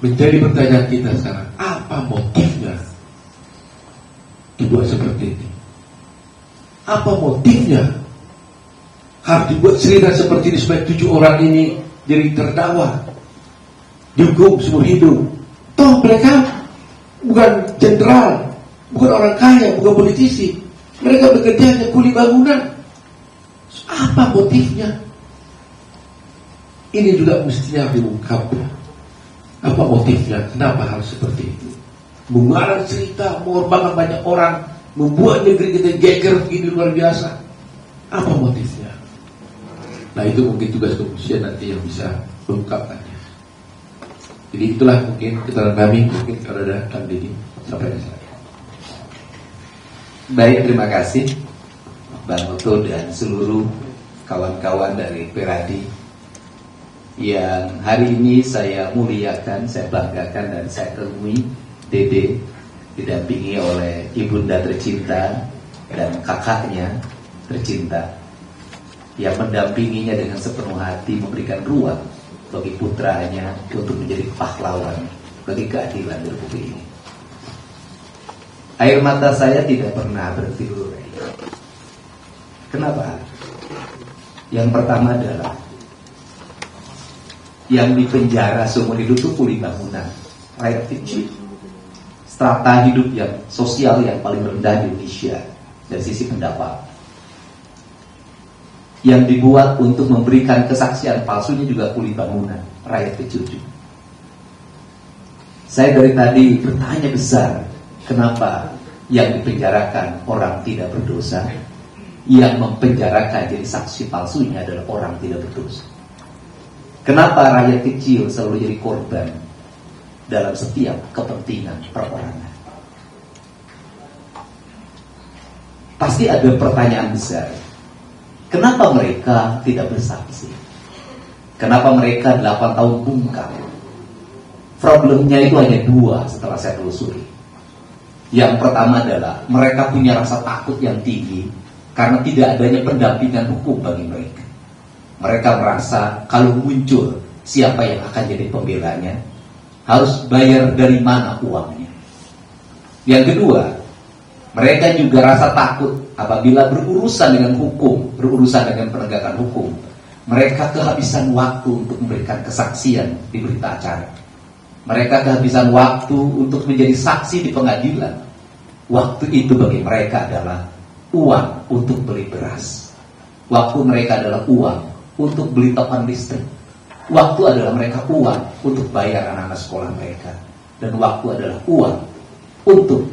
Menjadi pertanyaan kita sekarang, apa motifnya dibuat seperti ini? Apa motifnya harus dibuat cerita seperti ini supaya 7 orang ini jadi terdakwa, dihukum seumur hidup? Toh mereka bukan jenderal, bukan orang kaya, bukan politisi. Mereka bekerja hanya kuli bangunan. Apa motifnya? Ini juga mestinya diungkap. Apa motifnya? Kenapa harus seperti itu? Mengarang cerita, mengorbankan banyak orang, membuat negeri kita geger begini luar biasa. Apa motifnya? Nah itu mungkin tugas kepolisian nanti yang bisa mengungkapkannya. Jadi itulah mungkin keterangan kami, mungkin kalau ada Kang Dedi sampai di sana. Baik, terima kasih Bang Oto dan seluruh kawan-kawan dari Peradi yang hari ini saya muliakan, saya banggakan dan saya temui Dede didampingi oleh ibunda tercinta dan kakaknya tercinta yang mendampinginya dengan sepenuh hati, memberikan ruang bagi putranya untuk menjadi pahlawan bagi keadilan di Republik ini. Air mata saya tidak pernah berhenti berurai Kenapa? Yang pertama adalah yang dipenjara seumur hidup itu kuli bangunan, rakyat kecil, strata hidup yang sosial yang paling rendah di Indonesia dari sisi pendapat. Yang dibuat untuk memberikan kesaksian palsunya juga kuli bangunan, rakyat kecil juga. Saya dari tadi bertanya besar, kenapa yang dipenjarakan orang tidak berdosa, yang mempenjarakan jadi saksi palsunya adalah orang tidak berdosa? Kenapa rakyat kecil selalu jadi korban dalam setiap kepentingan perorangan? Pasti ada pertanyaan besar. Kenapa mereka tidak bersaksi? Kenapa mereka 8 tahun bungkam? Problemnya itu hanya 2 setelah saya telusuri. Yang pertama adalah mereka punya rasa takut yang tinggi karena tidak adanya pendampingan hukum bagi mereka. Mereka merasa kalau muncul siapa yang akan jadi pembelanya, harus bayar dari mana uangnya. Yang kedua, mereka juga rasa takut apabila berurusan dengan hukum, berurusan dengan penegakan hukum. Mereka kehabisan waktu untuk memberikan kesaksian di berita acara. Mereka kehabisan waktu untuk menjadi saksi di pengadilan. Waktu itu bagi mereka adalah uang untuk beli beras. Waktu mereka adalah uang untuk beli token listrik. Waktu adalah mereka uang untuk bayar anak-anak sekolah mereka. Dan waktu adalah uang untuk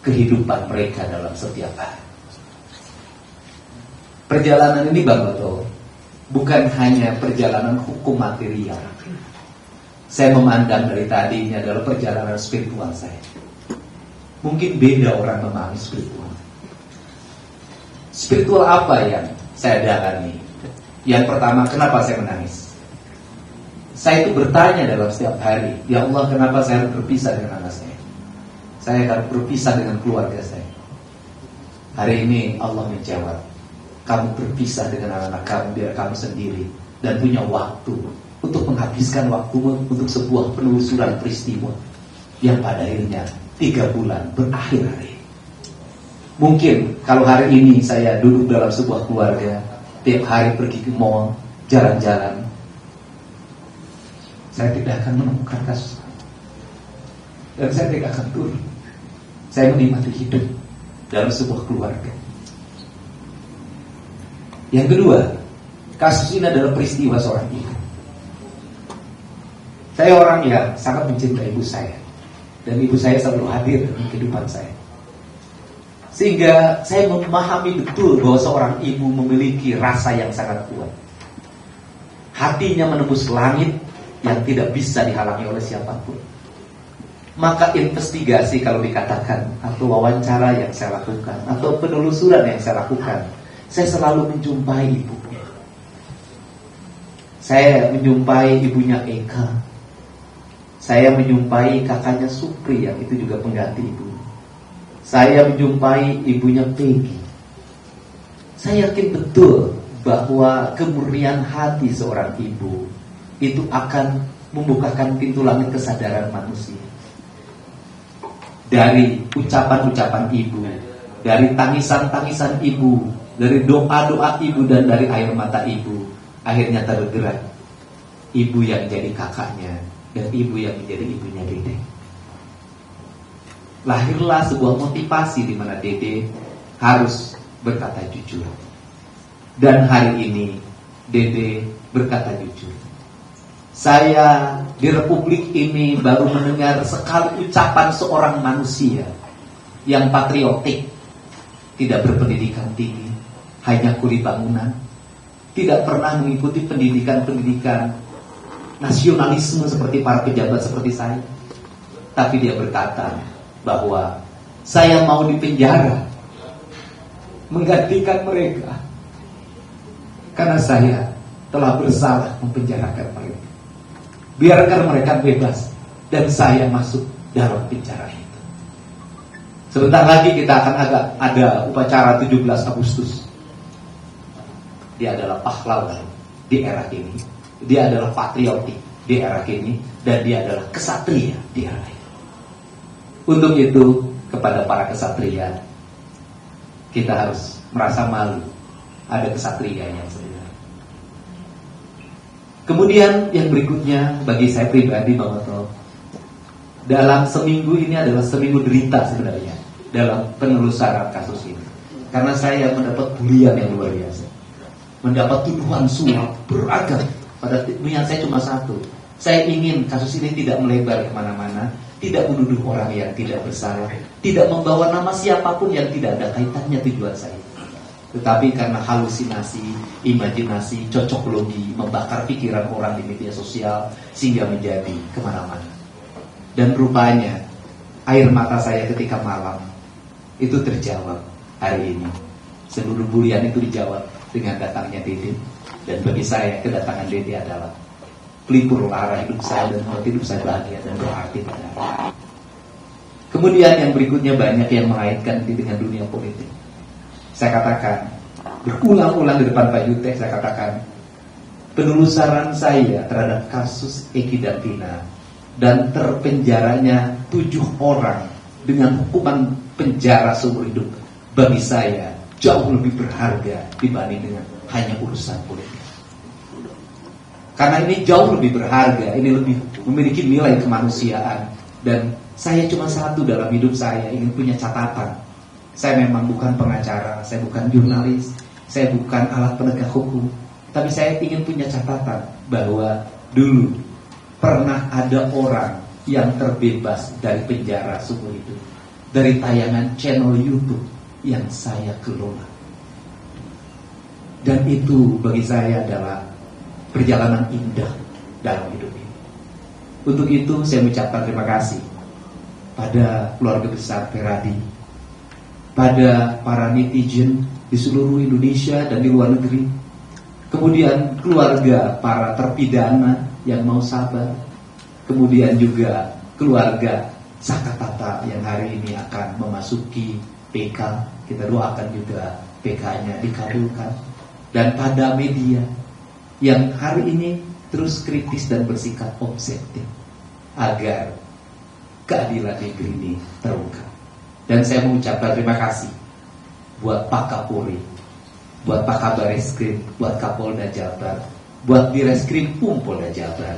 kehidupan mereka dalam setiap hari. Perjalanan ini Bang Oto bukan hanya perjalanan hukum material. Saya memandang dari tadi ini adalah perjalanan spiritual saya. Mungkin beda orang memahami spiritual. Spiritual apa yang saya dalami? Yang pertama, kenapa saya menangis? Saya itu bertanya dalam setiap hari, ya Allah, kenapa saya harus berpisah dengan anak saya? Saya harus berpisah dengan keluarga saya. Hari ini Allah menjawab, kamu berpisah dengan anak-anak kamu biar kamu sendiri dan punya waktu untuk menghabiskan waktumu untuk sebuah penelusuran peristiwa yang pada akhirnya 3 bulan berakhir hari. Mungkin kalau hari ini saya duduk dalam sebuah keluarga, tiap hari pergi ke mall, jalan-jalan, saya tidak akan menemukan kasus dan saya tidak akan turun. Saya menikmati hidup dalam sebuah keluarga. Yang kedua, kasus ini adalah peristiwa seorang ibu. Saya orang yang sangat mencintai ibu saya, dan ibu saya selalu hadir dalam kehidupan saya. Sehingga saya memahami betul bahwa seorang ibu memiliki rasa yang sangat kuat. Hatinya menembus langit yang tidak bisa dihalangi oleh siapapun. Maka investigasi kalau dikatakan, atau wawancara yang saya lakukan, atau penelusuran yang saya lakukan, saya selalu menjumpai ibunya. Saya menjumpai ibunya Eka. Saya menjumpai kakaknya Supri yang itu juga pengganti ibu. Saya menjumpai ibunya Peggy. Saya yakin betul bahwa kemurnian hati seorang ibu itu akan membukakan pintu langit kesadaran manusia. Dari ucapan-ucapan ibu, dari tangisan-tangisan ibu, dari doa-doa ibu dan dari air mata ibu, akhirnya tergerak ibu yang jadi kakaknya dan ibu yang menjadi ibunya Dede. Lahirlah sebuah motivasi di mana Dede harus berkata jujur. Dan hari ini Dede berkata jujur. Saya di Republik ini baru mendengar sekali ucapan seorang manusia yang patriotik, tidak berpendidikan tinggi, hanya kuli bangunan, tidak pernah mengikuti pendidikan-pendidikan nasionalisme seperti para pejabat seperti saya. Tapi dia berkata bahwa saya mau dipenjara menggantikan mereka karena saya telah bersalah mempenjarakan mereka. Biarkan mereka bebas dan saya masuk dalam penjara itu. Sebentar lagi kita akan ada upacara 17 Agustus. Dia adalah pahlawan di era ini. Dia adalah patriotik di era ini. Dan dia adalah kesatria di era ini. Untuk itu, kepada para kesatria, kita harus merasa malu ada kesatria yang sebenarnya. Kemudian yang berikutnya bagi saya pribadi Bang Oto, dalam seminggu ini adalah seminggu derita sebenarnya dalam penelusuran kasus ini. Karena saya mendapat bulian yang luar biasa, mendapat tuduhan suap beragam. Pada niat saya cuma satu, saya ingin kasus ini tidak melebar kemana-mana, tidak menuduh orang yang tidak bersalah, tidak membawa nama siapapun yang tidak ada kaitannya tujuan saya. Tetapi karena halusinasi, imajinasi, cocok logi, membakar pikiran orang di media sosial sehingga menjadi kemana-mana. Dan rupanya air mata saya ketika malam itu terjawab hari ini. Seluruh bulian itu dijawab dengan datangnya Dede. Dan bagi saya kedatangan Dede adalah pelipur lara hidup saya dan membuat hidup saya bahagia dan berarti pada hari. Kemudian yang berikutnya banyak yang mengaitkan dengan dunia politik. Saya katakan berulang-ulang di depan Pak Jutek, saya katakan penelusuran saya terhadap kasus Eki dan Tina dan terpenjaranya 7 orang dengan hukuman penjara seumur hidup bagi saya jauh lebih berharga dibanding dengan hanya urusan politik. Karena ini jauh lebih berharga, ini lebih memiliki nilai kemanusiaan. Dan saya cuma satu dalam hidup saya, ingin punya catatan. Saya memang bukan pengacara, saya bukan jurnalis, saya bukan alat penegak hukum, tapi saya ingin punya catatan bahwa dulu pernah ada orang yang terbebas dari penjara seumur hidup, dari tayangan channel YouTube yang saya kelola. Dan itu bagi saya adalah perjalanan indah dalam hidup ini. Untuk itu saya mengucapkan terima kasih pada keluarga besar Peradi, pada para netizen di seluruh Indonesia dan di luar negeri, kemudian keluarga para terpidana yang mau sabar, kemudian juga keluarga Sakatata yang hari ini akan memasuki PK, kita doakan juga PK-nya dikabulkan, dan pada media yang hari ini terus kritis dan bersikap objektif agar keadilan negeri ini terungkap. Dan saya mengucapkan terima kasih buat Pak Kapolri, buat Pak Kabar Eskrim, buat Kapolda Jabar, buat Direskrim Polda Jabar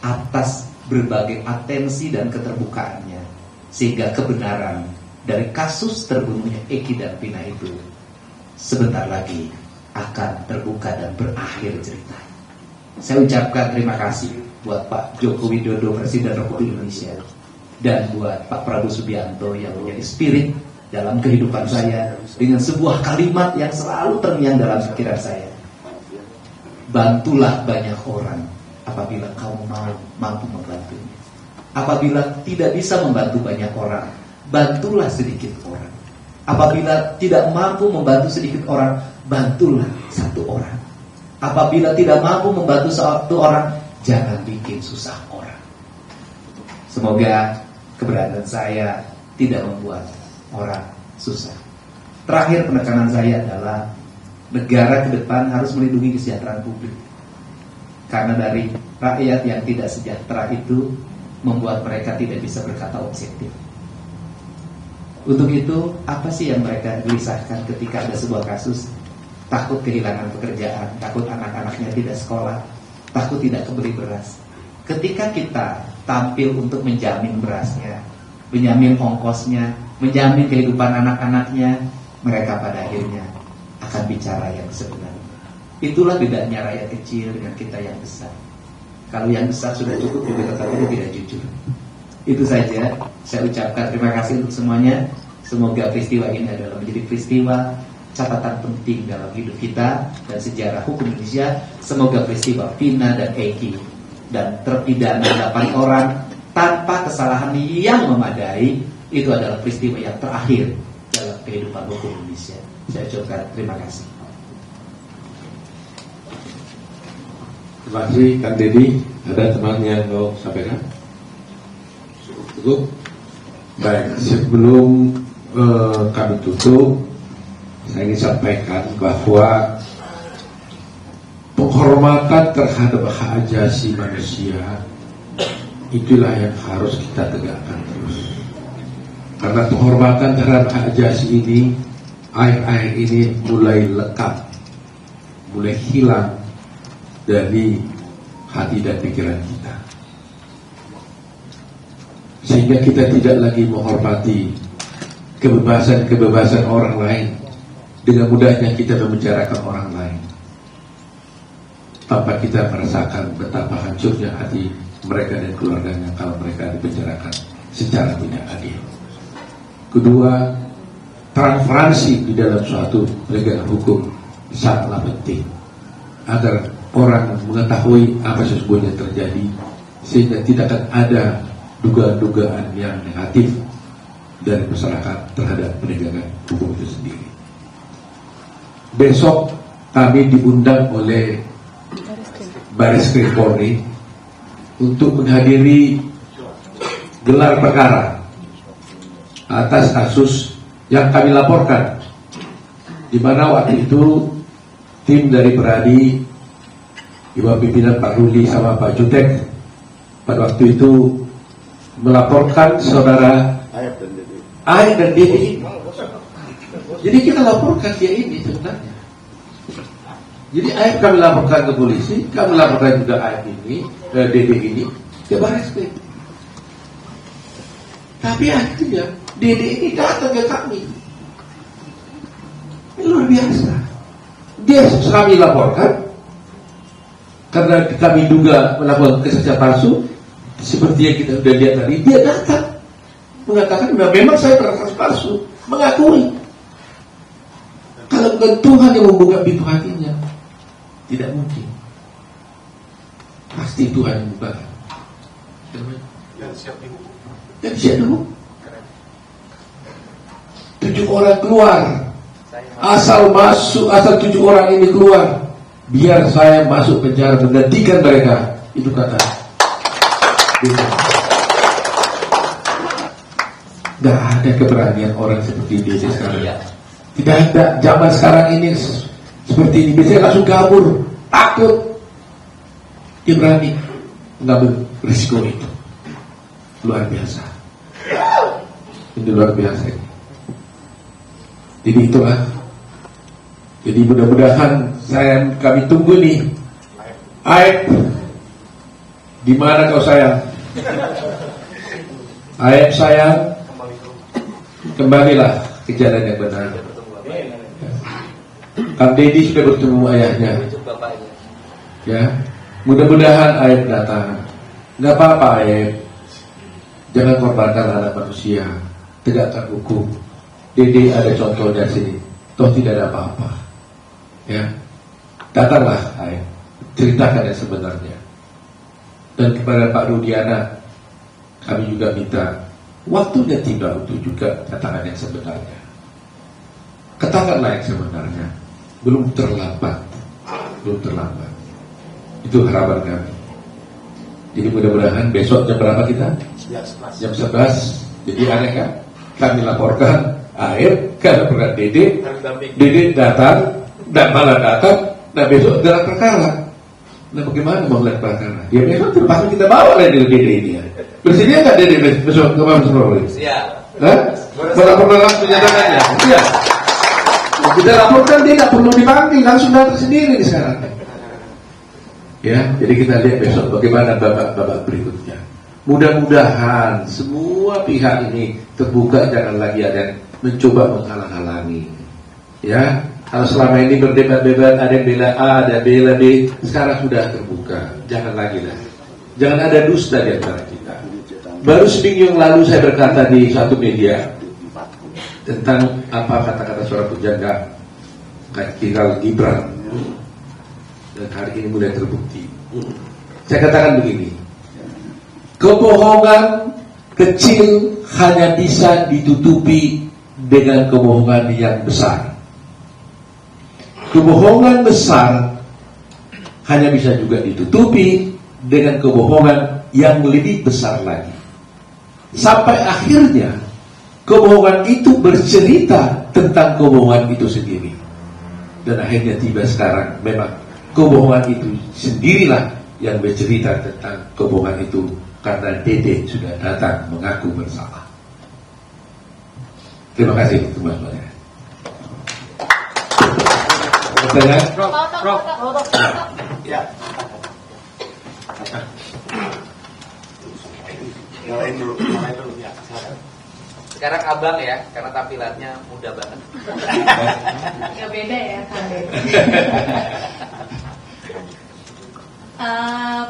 atas berbagai atensi dan keterbukaannya, sehingga kebenaran dari kasus terbunuhnya Eki dan Tina itu sebentar lagi akan terbuka dan berakhir cerita. Saya ucapkan terima kasih buat Pak Joko Widodo, Presiden Republik Indonesia, dan buat Pak Prabowo Subianto yang menjadi spirit dalam kehidupan saya dengan sebuah kalimat yang selalu terngiang dalam pikiran saya. Bantulah banyak orang apabila kamu mampu membantunya. Apabila tidak bisa membantu banyak orang, bantulah sedikit orang. Apabila tidak mampu membantu sedikit orang, bantulah satu orang. Apabila tidak mampu membantu satu orang, jangan bikin susah orang. Semoga keberadaan saya tidak membuat orang susah. Terakhir penekanan saya adalah negara ke depan harus melindungi kesejahteraan publik. Karena dari rakyat yang tidak sejahtera itu membuat mereka tidak bisa berkata objektif. Untuk itu, apa sih yang mereka gelisahkan ketika ada sebuah kasus? Takut kehilangan pekerjaan, takut anak-anaknya tidak sekolah, takut tidak kebeli beras. Ketika kita tampil untuk menjamin berasnya, menjamin ongkosnya, menjamin kehidupan anak-anaknya, mereka pada akhirnya akan bicara yang sebenarnya. Itulah bedanya rakyat kecil dengan kita yang besar. Kalau yang besar sudah cukup, juga tetap tidak jujur. Itu saja, saya ucapkan terima kasih untuk semuanya. Semoga peristiwa ini adalah menjadi peristiwa catatan penting dalam hidup kita dan sejarah hukum Indonesia. Semoga peristiwa Vina dan Eki dan terpidana 8 orang tanpa kesalahan yang memadai itu adalah peristiwa yang terakhir dalam kehidupan hukum Indonesia. Saya ucapkan terima kasih. Terima kasih Kang Deddy. Ada teman yang mau sampaikan? Cukup? Baik, sebelum kami tutup, saya ingin sampaikan bahwa penghormatan terhadap hak asasi manusia itulah yang harus kita tegakkan terus. Karena penghormatan terhadap hak asasi ini akhir-akhir ini mulai lekang mulai hilang dari hati dan pikiran kita, sehingga kita tidak lagi menghormati kebebasan orang lain. Dengan mudahnya kita membicarakan orang lain tanpa kita merasakan betapa hancurnya hati mereka dan keluarganya kalau mereka dibicarakan secara tidak adil. Kedua, transparansi di dalam suatu penegakan hukum sangatlah penting agar orang mengetahui apa sesungguhnya terjadi, sehingga tidak akan ada dugaan-dugaan yang negatif dari masyarakat terhadap penegakan hukum itu sendiri. Besok kami diundang oleh Bareskrim Polri untuk menghadiri gelar perkara atas kasus yang kami laporkan, di mana waktu itu tim dari Peradi di bawah pimpinan Pak Rudi sama Pak Jutek pada waktu itu melaporkan saudara Aib dan Dede. Jadi kita laporkan dia ini sebenarnya. Jadi Aib kami laporkan ke polisi, kami laporkan juga Aib ini, Dede ini ke Bareskrim. Tapi akhirnya Dede ini datang ke kami. Ini luar biasa. Dia kami laporkan karena kami duga melakukan kesaksian palsu, seperti yang kita sudah lihat tadi. Dia datang mengatakan memang saya bersaksi palsu, mengakui. Kalau bukan Tuhan yang membuka pintu hatinya, tidak mungkin. Pasti Tuhan yang membuka. Dan siap dihukum. 7 orang keluar. Asal 7 orang ini keluar, biar saya masuk penjara menggantikan mereka. Itu kata. Gak ada keberanian orang seperti dia sekarang. Tidak ada. Zaman sekarang ini seperti ini. Biasanya langsung kabur, takut. Dia berani mengambil risiko itu. Luar biasa. Ini luar biasa ini. Jadi itulah. Jadi mudah-mudahan kami tunggu nih. Aib, di mana kau sayang? Aib sayang, kembalilah ke jalan yang benar. Kang Deddy sudah bertemu ayahnya. Ya, mudah-mudahan Aib datang. Nggak apa-apa Aib, jangan korbankan anak manusia. Tegakkan hukum. Deddy ada contohnya sini. Toh tidak ada apa-apa. Ya, datanglah Aib, ceritakan yang sebenarnya. Dan kepada Pak Rudiana, kami juga minta waktunya tiba untuk juga katakan yang sebenarnya. Katakanlah yang sebenarnya. Belum terlambat. Itu harapan kami. Jadi mudah-mudahan besok jam berapa kita? Jam 11. Jadi aneh kan? Kami laporkan Aib, kami laporkan Dede datang, dan malah datang, dan besok gelar perkara. Nah bagaimana mau gelar perkara? Ya besok terpaksa kita bawa lah Dede ini ya. Bersedia nggak Dede besok ke Mabes Polri? Siap. Melaporkan langsung menyatakannya? Siap. Kita laporkan dia nggak perlu dipanggil, langsung datang sendiri sekarang. Ya, jadi kita lihat besok bagaimana babak berikutnya. Mudah-mudahan semua pihak ini terbuka, jangan lagi ada yang mencoba menghalang-halangi. Ya, kalau selama ini berdebat-debat, ada yang bela A, ada yang bela B, sekarang sudah terbuka. Jangan lagi lah. Jangan ada dusta di antara kita. Baru seminggu yang lalu saya berkata di suatu media tentang apa kata-kata seorang pujangga tinggal Gibran, dan hari ini mulai terbukti. Saya katakan begini, kebohongan kecil hanya bisa ditutupi dengan kebohongan yang besar. Kebohongan besar hanya bisa juga ditutupi dengan kebohongan yang lebih besar lagi. Sampai akhirnya kebohongan itu bercerita tentang kebohongan itu sendiri. Dan akhirnya tiba sekarang memang kebohongan itu sendirilah yang bercerita tentang kebohongan itu, karena Dede sudah datang mengaku bersalah. Terima kasih teman-teman. Pertanyaan? Ya. Nyalain dulu ya. Silakan. Sekarang abang ya, karena tampilannya muda banget. Gak beda ya Kang Deddy.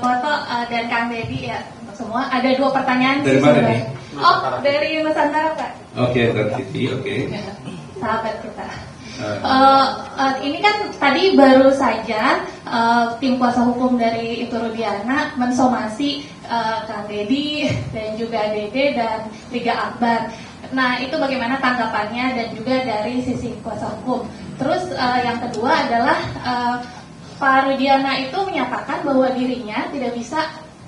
Foto dan Kang Deddy ya semua. Ada 2 pertanyaan Dari sih mana sebenarnya. nih? Oh, dari Nusantara Pak. Oke, dari oke. Sahabat kita. Ini kan tadi baru saja tim kuasa hukum dari Itu Rudiana mensomasi Kang Deddy dan juga Dede dan Liga Akbar. Nah, itu bagaimana tanggapannya dan juga dari sisi kuasa hukum. Terus yang kedua adalah Pak Rudiana itu menyatakan bahwa dirinya tidak bisa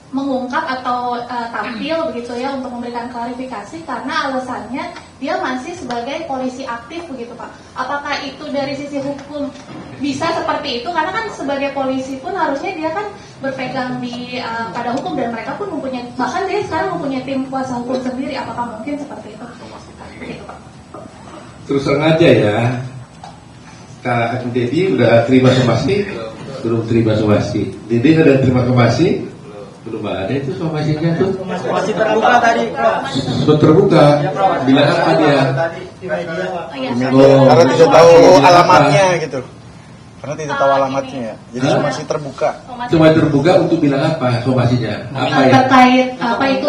mengungkap atau tampil begitu ya untuk memberikan klarifikasi karena alasannya dia masih sebagai polisi aktif begitu Pak. Apakah itu dari sisi hukum bisa seperti itu? Karena kan sebagai polisi pun harusnya dia kan berpegang di pada hukum dan mereka pun mempunyai, bahkan dia sekarang mempunyai tim kuasa hukum sendiri. Apakah mungkin seperti itu? Begitu, Pak. Terus terang aja ya, Kak Deddy udah terima somasi? Belum terima somasi. Deddy udah terima somasi? Belum ada itu somasinya tuh. Masih terbuka tadi, Prof. Sudah terbuka. Bilang apa dia? Oh, iya, Karena tidak tahu Bilang apa? alamatnya gitu. Karena tidak tahu alamatnya ya. Jadi Hah? masih terbuka. Cuma terbuka untuk bilang apa somasinya? Apa ya? Terkait apa itu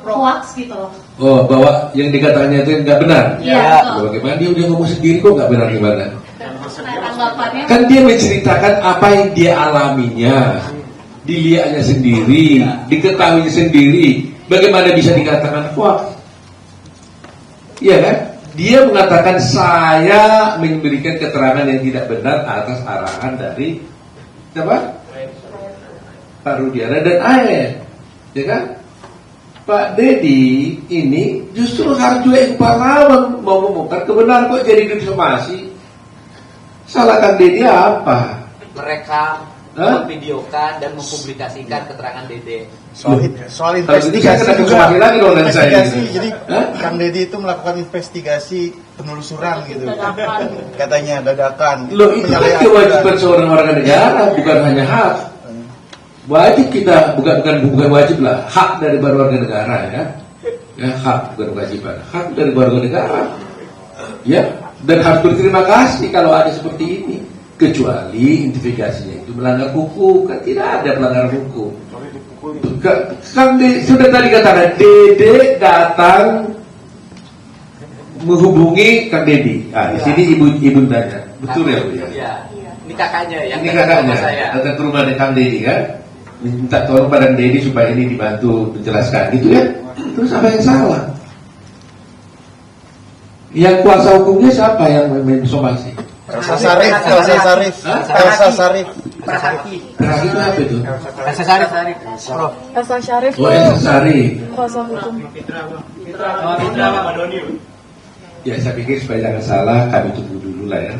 hoax gitu loh. Oh, bahwa yang dikatakannya itu nggak benar. Iya, betul. Bagaimana dia udah ngomong sendiri kok nggak benar gimana? Nah, tanggapannya Kan dia menceritakan apa yang dia alaminya, dilihatnya sendiri, diketahui sendiri. Bagaimana bisa dikatakan hoax? Iya kan? Dia mengatakan saya memberikan keterangan yang tidak benar atas arahan dari siapa? Pak Rudiana dan AE, ya kan? Pak Deddy ini justru harus juga yang pahlawan mau membongkar kebenaran kok jadi disomasi. Salah Kang Deddy apa? Merekam, Hah? memvideokan dan mempublikasikan keterangan Dede. Soal Kalau gitu saya investigasi kena juga. kemari lagi dong dari saya. Investigasi. Jadi Hah? Kang Deddy itu melakukan investigasi penelusuran gitu. Katanya dadakan. Loh itu kan kewajiban seorang warga negara, bukan hanya hak. Wajib kita, bukan wajib lah, hak dari warga negara ya. Ya hak bukan kewajiban, hak dari warga negara. Ya, dan harus berterima kasih kalau ada seperti ini. Kecuali investigasinya itu melanggar hukum, kan tidak ada pelanggaran hukum. Kang sudah tadi katakan Dede datang menghubungi Kang Deddy. Ah, di sini ibu tanya, betul ya Bu ya? Iya. Ini kakaknya yang Ini datang ke kakaknya rumah saya. datang ke rumah Kang Deddy kan, minta tolong pada Deddy supaya ini dibantu menjelaskan, gitu ya? Terus apa yang salah? Yang kuasa hukumnya siapa yang mensomasi? Elsa Sarif. Hah? Elsa Sarif. Terakhir itu apa itu? Elsa Sarif. Elsa Syarif Oh, Elsa Sarif. kuasa hukum. Ya saya pikir supaya jangan salah kami tunggu dulu lah ya.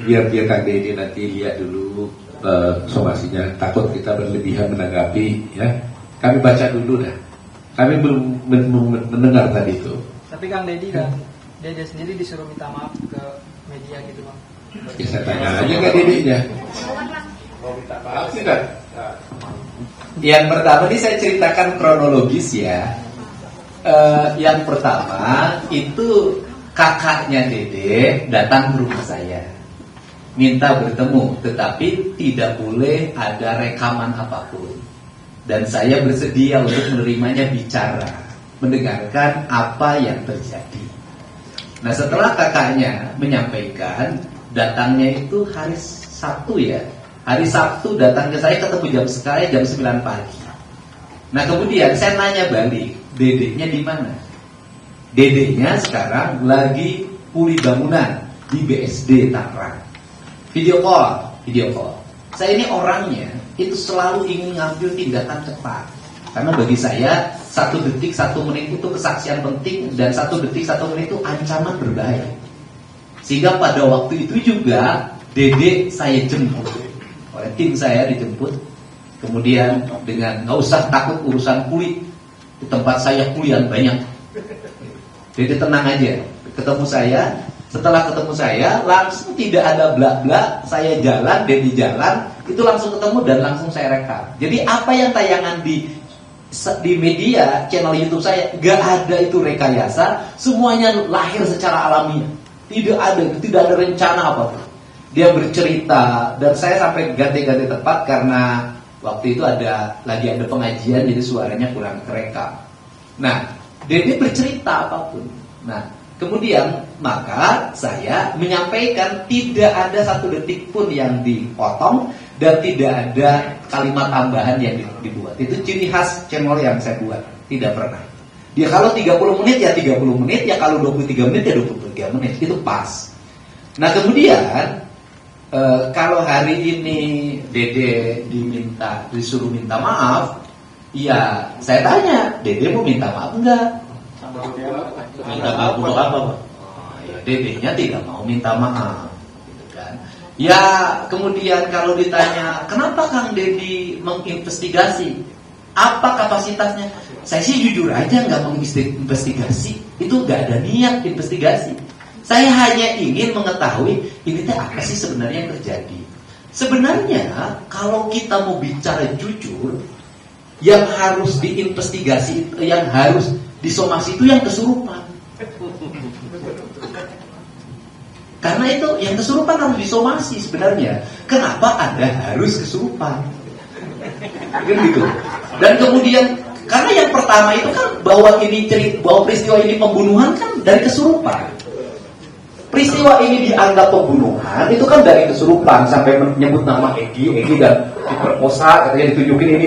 Biar Kang Deddy nanti lihat dulu somasinya. Takut kita berlebihan menanggapi ya. Kami baca dulu dah. Kami belum mendengar tadi itu. Tapi Kang Deddy dan Dede sendiri disuruh minta maaf ke media gitu Bang. Ya saya tanya aja ke Deddy-nya. Mau minta maaf tidak? Yang pertama ini saya ceritakan kronologis ya. Yang pertama itu kakaknya Dede datang ke rumah saya, minta bertemu, tetapi tidak boleh ada rekaman apapun. Dan saya bersedia untuk menerimanya bicara, mendengarkan apa yang terjadi. Nah setelah kakaknya menyampaikan, datangnya itu hari Sabtu ya. Hari Sabtu datang ke saya, ketemu jam 9 pagi. Nah kemudian saya nanya balik, Dedenya di mana? Dedenya sekarang lagi pulih bangunan di BSD Tangerang. Video call. Saya ini orangnya itu selalu ingin ngambil tindakan cepat. Karena bagi saya 1 detik 1 menit itu kesaksian penting, dan 1 detik 1 menit itu ancaman berbahaya. Sehingga pada waktu itu juga Dede saya jemput, oleh tim saya dijemput. Kemudian dengan nggak usah takut urusan kulit, di tempat saya kuliah banyak. Dede tenang aja, ketemu saya. Setelah ketemu saya, langsung tidak ada bla-bla, saya jalan, Dedi jalan, itu langsung ketemu dan langsung saya rekam. Jadi apa yang tayangan di media, channel YouTube saya, gak ada itu rekayasa, semuanya lahir secara alamiah. Tidak ada rencana apapun. Dia bercerita, dan saya sampai ganti-ganti tempat karena waktu itu lagi ada pengajian, jadi suaranya kurang kerekam. Nah, Dede bercerita apapun. Nah, kemudian maka saya menyampaikan tidak ada satu detik pun yang dipotong dan tidak ada kalimat tambahan yang dibuat. Itu ciri khas channel yang saya buat, tidak pernah. Dia kalau 30 menit ya 30 menit, ya kalau 23 menit ya 23 menit, itu pas. Nah, kemudian kalau hari ini Dede disuruh minta maaf, ya saya tanya, Dede mau minta maaf enggak? Minta maaf untuk apa, Pak? Ya, Dedenya tidak mau minta maaf, gitu kan? Ya, kemudian kalau ditanya, kenapa Kang Dedi menginvestigasi? Apa kapasitasnya? Saya sih jujur aja nggak menginvestigasi, itu nggak ada niat investigasi. Saya hanya ingin mengetahui ini teh apa sih sebenarnya yang terjadi. Sebenarnya kalau kita mau bicara jujur, yang harus diinvestigasi, yang harus disomasi itu yang kesurupan. Karena itu yang kesurupan harus disomasi sebenarnya. Kenapa Anda harus kesurupan? Kan gitu. Dan kemudian karena yang pertama itu kan bahwa peristiwa ini pembunuhan kan dari kesurupan. Peristiwa ini dianggap pembunuhan itu kan dari kesurupan, sampai menyebut nama Egi dan diperkosa, katanya ditunjukin ini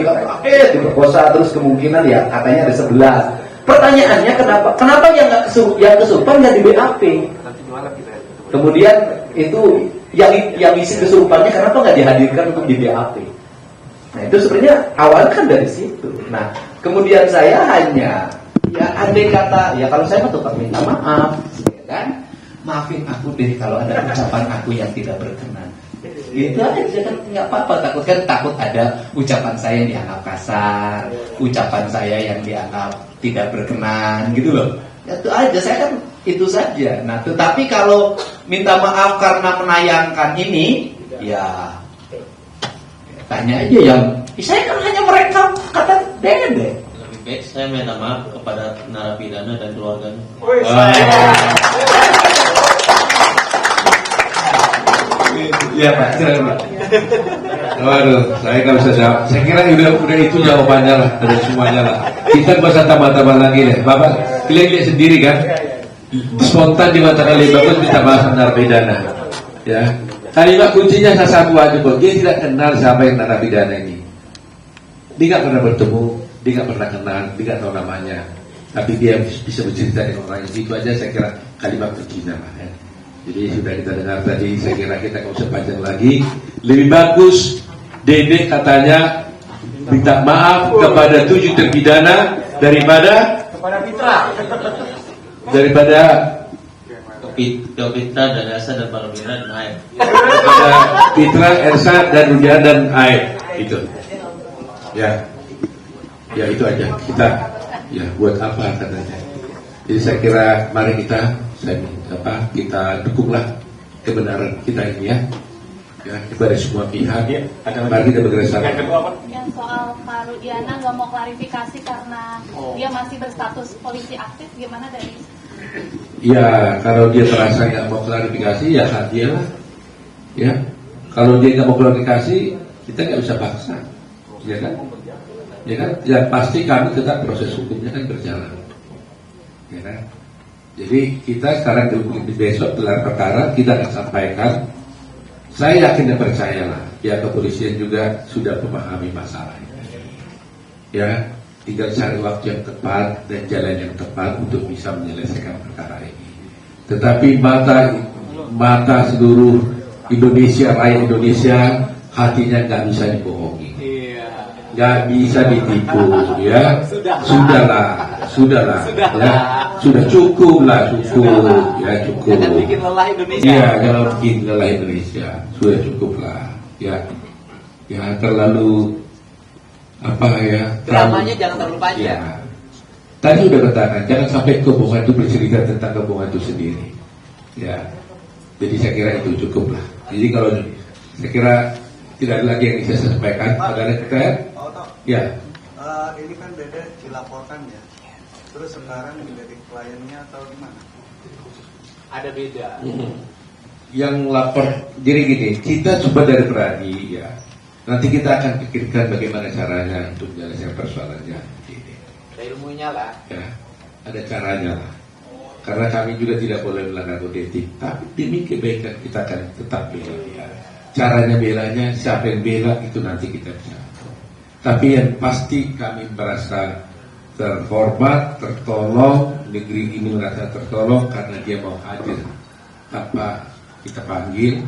diperkosa, terus kemungkinan ya katanya ada 11. Pertanyaannya kenapa yang kesurupan nggak di BAP? Kemudian itu yang isi kesurupannya kenapa nggak dihadirkan untuk di BAP? Nah, itu sebenarnya awal kan dari situ. Nah, kemudian saya hanya ya andai kata ya kalau saya tetap minta maaf, ya kan? Maafin aku deh kalau ada ucapan aku yang tidak berkenan. Gitu aja kan, nggak apa-apa. Takut ada ucapan saya yang dianggap kasar, ucapan saya yang dianggap tidak berkenan, gitu loh. Ya, itu aja, saya kan itu saja. Nah, tetapi kalau minta maaf karena menayangkan ini, ya tanya aja yang saya kan hanya merekam kata Dede. Lebih baik saya minta maaf kepada narapidana dan keluarganya. Ya Pak, silakan Pak. Waduh, saya nggak bisa jawab. Saya kira udah itu jawabannya lah, dari semuanya lah. Kita nggak usah tambah-tambah lagi deh. Bapak, kalian lihat sendiri kan? Spontan dikatakan lebih bagus kita bahas narapidana. Ya, kalimat kuncinya satu aja kok. Dia tidak kenal siapa yang narapidana ini. Dia nggak pernah bertemu, dia nggak pernah kenal, dia nggak tahu namanya. Tapi dia bisa bercerita dengan orang itu aja. Saya kira kalimat kuncinya lah. Ya. Jadi sudah kita dengar tadi, saya kira kita nggak usah panjang lagi. Lebih bagus Dede katanya minta maaf kepada 7 terpidana daripada Pitra dan Elsa dan Palmira dan Aib. Daripada Pitra, Elsa dan Rudiana dan Aib itu. Ya itu aja. Kita ya buat apa katanya. Jadi saya kira mari kita dukunglah kebenaran kita ini ya kepada semua pihak ya. Mari kita bekerja sama. Yang soal Pak Rudiana nggak mau klarifikasi karena dia masih berstatus polisi aktif, gimana dari? Ya kalau dia terasa nggak mau klarifikasi ya hak dia lah. Ya kalau dia nggak mau klarifikasi kita nggak bisa paksa, ya kan? Ya kan? Ya pasti kami tetap proses hukumnya kan berjalan, ya kan? Jadi kita sekarang di besok gelar perkara kita akan sampaikan. Saya yakin dan percayalah pihak kepolisian juga sudah memahami masalah ini. Ya, tinggal cari waktu yang tepat dan jalan yang tepat untuk bisa menyelesaikan perkara ini. Tetapi mata seluruh Indonesia, rakyat Indonesia, hatinya nggak bisa dibohongi, nggak bisa ditipu, ya. Sudahlah, ya. Sudah cukup, ya cukup. Jangan bikin lelah Indonesia. Iya, jangan bikin lelah Indonesia. Sudah cukup lah, ya. Ya terlalu dramanya jangan terlalu panjang. Ya. Tadi udah katakan, jangan sampai kebohongan itu bercerita tentang kebohongan itu sendiri. Ya, Jadi saya kira itu cukup lah. Jadi kalau saya kira tidak ada lagi yang bisa saya sampaikan. Ada kita ya? Ya. Ini kan Dede dilaporkan ya. Terus sekarang menjadi kliennya atau gimana? Ada beda. Yang lapor, jadi gini, kita coba dari Peradi ya. Nanti kita akan pikirkan bagaimana caranya untuk menyelesaikan persoalannya. Ada ilmunya lah. Ya, ada caranya lah. Karena kami juga tidak boleh melanggar kode etik. Tapi demi kebaikan kita akan tetap bela dia. Caranya belanya, siapa yang bela itu nanti kita bisa. Tapi yang pasti kami merasa terhormat, tertolong, negeri ini merasa tertolong karena dia mau hadir tanpa kita panggil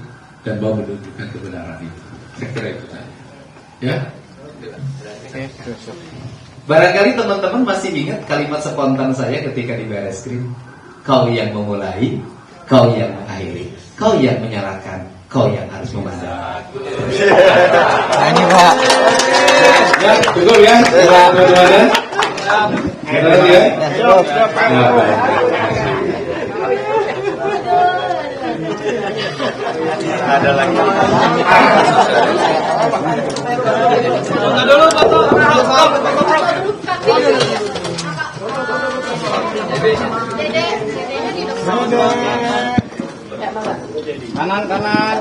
dan mau menunjukkan kebenaran itu. Saya kira itu saja. Ya. Barangkali teman-teman masih ingat kalimat spontan saya ketika di Bareskrim. Kau yang memulai, kau yang mengakhiri, kau yang menyalakan, kau yang harus memandang. Ini Pak. Ya, cukup ya. Teman-teman. Ya. Ada lagi. Foto dulu, foto. Kanan. Kanan.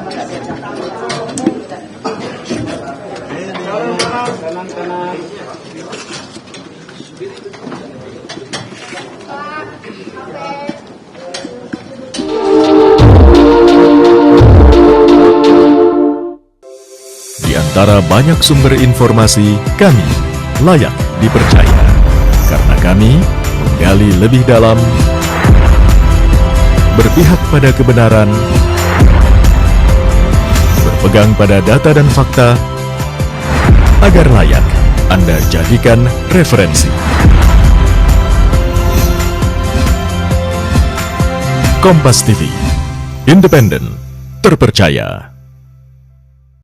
Di antara banyak sumber informasi, kami layak dipercaya. Karena kami menggali lebih dalam, berpihak pada kebenaran, berpegang pada data dan fakta, agar layak Anda jadikan referensi. Kompas TV, independen, terpercaya.